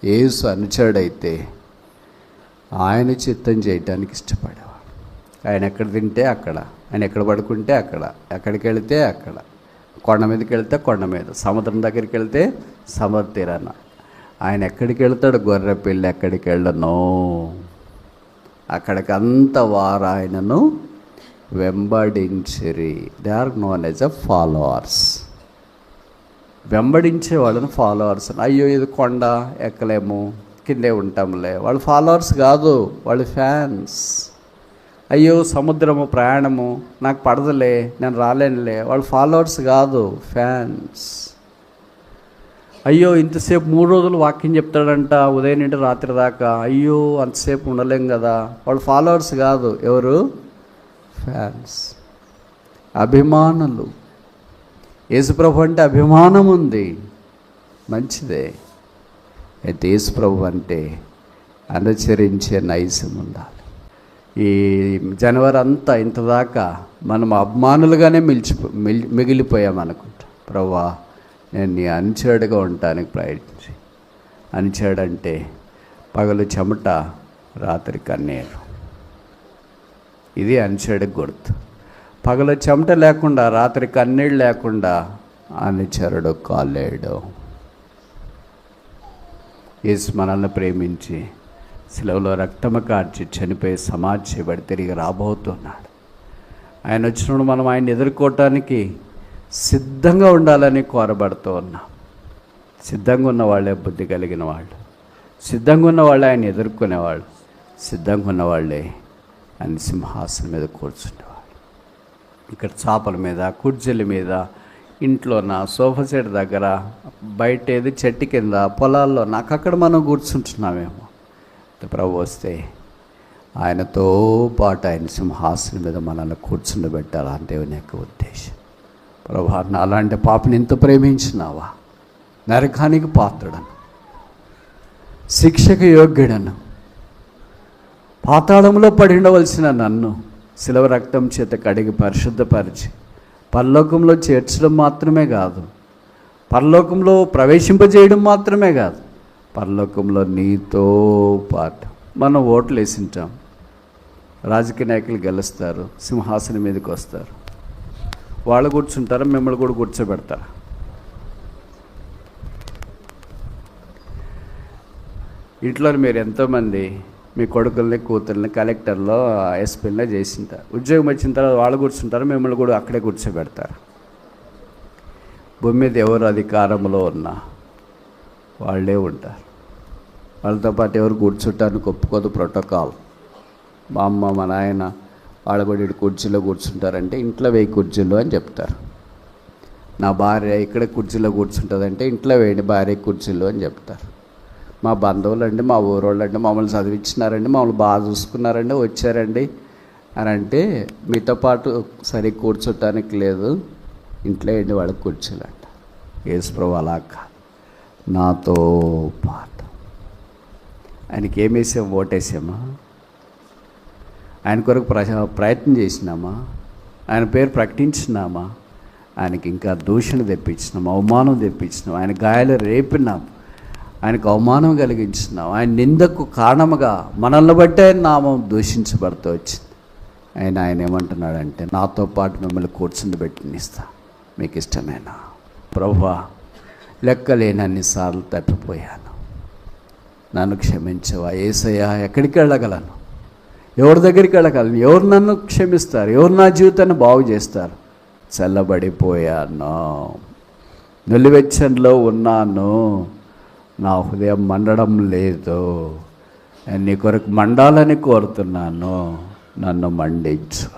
యేసు అనుచరుడైతే ఆయన చిత్తం చేయటానికి ఇష్టపడేవాడు. ఆయన ఎక్కడ తింటే అక్కడ, ఆయన ఎక్కడ పడుకుంటే అక్కడ, ఎక్కడికి వెళితే అక్కడ, కొండ మీదకి వెళ్తే కొండ మీద, సముద్రం దగ్గరికి వెళ్తే సముద్ర తీరాన. ఆయన ఎక్కడికి వెళ్తాడు? గొర్రె పిల్ల ఎక్కడికి వెళ్ళను, అక్కడికి అంత వారు ఆయనను వెంబడించిరి. They are known as a followers. వెంబడించే వాళ్ళని ఫాలోవర్స్. అయ్యో ఇది కొండ ఎక్కలేము, కిందే ఉంటాంలే, వాళ్ళు ఫాలోవర్స్ కాదు, వాళ్ళు ఫ్యాన్స్. అయ్యో సముద్రము ప్రయాణము నాకు పడదులే, నేను రాలేనులే, వాళ్ళు ఫాలోవర్స్ కాదు, ఫ్యాన్స్. అయ్యో ఇంతసేపు 3 రోజులు వాక్యం చెప్తాడంట, ఉదయం నుండి రాత్రి దాకా, అయ్యో అంతసేపు ఉండలేం కదా, వాళ్ళు ఫాలోవర్స్ కాదు, ఎవరు? ఫ్యాన్స్, అభిమానులు. యేసుప్రభు అంటే అభిమానం ఉంది, మంచిదే. అయితే యేసుప్రభు అంటే అనుసరించే నైజం ఉండాలి. ఈ జనవరి అంతా ఇంతదాకా మనం అభిమానులుగానే మిగిలిపోయామనుకుంటాం. ప్రభువా నేను నీ అనుచరుడిగా ఉండటానికి ప్రయత్నించి. అనుచరుడంటే పగలు చెమట, రాత్రి కన్నీరు. ఇది అనుచరుడికి గుర్తు. పగలు చెమట లేకుండా, రాత్రి కన్నీళ్ళు లేకుండా అనుచరుడు కాలేడు. యేసు మనల్ని ప్రేమించి శిలువలో రక్తము కార్చి చనిపోయి సమాధి చేయబడి తిరిగి రాబోతున్నాడు. ఆయన వచ్చినప్పుడు మనం ఆయన ఎదుర్కోవటానికి సిద్ధంగా ఉండాలని కోరబడుతూ ఉన్నాం. సిద్ధంగా ఉన్న వాళ్ళే బుద్ధి కలిగిన వాళ్ళు, సిద్ధంగా ఉన్న వాళ్ళే ఆయన ఎదుర్కొనేవాళ్ళు, సిద్ధంగా ఉన్న వాళ్ళే ఆయన సింహాసనం మీద కూర్చునేవాళ్ళు. ఇక్కడ చాపల మీద, కుర్చీల మీద, ఇంట్లోన, సోఫా సెట్ దగ్గర, బయట ఏది చెట్టు కింద, పొలాల్లో, అక్కడ మనం కూర్చుంటున్నామేమో. ప్రభు వస్తే ఆయనతో పాటు ఆయన సింహాసనం మీద మనల్ని కూర్చుండబెట్టాలి అని దేవుని యొక్క ఉద్దేశం. ప్రభు అలాంటి పాపని ఎంత ప్రేమించినావా, నరకానికి పాత్రుడను, శిక్షకు యోగ్యుడను, పాతాళంలో పడి ఉండవలసిన నన్ను శిలువ రక్తం చేత కడిగి పరిశుద్ధపరిచి పరలోకంలో చేర్చడం మాత్రమే కాదు, పరలోకంలో ప్రవేశింపజేయడం మాత్రమే కాదు, పరలోకంలో నీతో పాటు. మనం ఓట్లు వేసింటాం, రాజకీయ నాయకులు గెలుస్తారు, సింహాసనం మీదకి వస్తారు, వాళ్ళు కూర్చుంటారు, మిమ్మల్ని కూడా కూర్చోబెడతారు. ఇంట్లో మీరు ఎంతోమంది మీ కొడుకుల్ని, కూతుర్ని కలెక్టర్లో, ఎస్పీలో చేసింటారు. ఉద్యోగం వచ్చిన తర్వాత వాళ్ళు కూర్చుంటారు, మిమ్మల్ని కూడా అక్కడే కూర్చోబెడతారు. భూమి మీద ఎవరు అధికారంలో ఉన్నా వాళ్ళే ఉంటారు. వాళ్ళతో పాటు ఎవరు కూర్చుంటానికి ఒప్పుకోదు ప్రోటోకాల్. మా అమ్మ, మా నాయన వాళ్ళు కూడా ఇటు కుర్చీలో కూర్చుంటారంటే ఇంట్లో 1000 కుర్చీలు అని చెప్తారు. నా భార్య ఇక్కడ కుర్చీలో కూర్చుంటుందంటే ఇంట్లో 1000 భార్య కుర్చీలు అని చెప్తారు. మా బంధువులు అండి, మా ఊరోళ్ళు అండి, మమ్మల్ని చదివించినారండి, మమ్మల్ని బాగా చూసుకున్నారండి, వచ్చారండి అని అంటే మీతో పాటు సరిగ్గా కూర్చోటానికి లేదు, ఇంట్లో ఏంటి వాళ్ళకి కూర్చోలేంట. యేసుప్రభు అలా కాదు, నాతో పాటు. ఆయనకి ఏమేసాం? ఓటేసామా? ఆయన కొరకు ప్రయత్నం చేసినామా? ఆయన పేరు ప్రకటించినామా? ఆయనకి ఇంకా దూషణ తెప్పించినాం, అవమానం తెప్పించినాం, ఆయన గాయాలు రేపినాం, ఆయనకు అవమానం కలిగించినాం, ఆయన నిందకు కారణముగా మనల్ని బట్టే ఆయన నామం దూషించబడుతూ వచ్చింది. ఆయన ఏమంటున్నాడంటే నాతో పాటు మిమ్మల్ని కూర్చుని పెట్టినిస్తా, మీకు ఇష్టమేనా? ప్రభువా లెక్కలేనన్నిసార్లు తప్పిపోయాను, నన్ను క్షమించవా యేసయ్యా. ఎక్కడికి వెళ్ళగలను? ఎవరి దగ్గరికి వెళ్ళగలను? ఎవరు నన్ను క్షమిస్తారు? ఎవరు నా జీవితాన్ని బాగు చేస్తారు? చల్లబడిపోయాను, నిలువెచ్చంలో ఉన్నాను, నా హృదయం మండడం లేదు, నీ కొరకు మండాలని కోరుతున్నాను, నన్ను మండించు.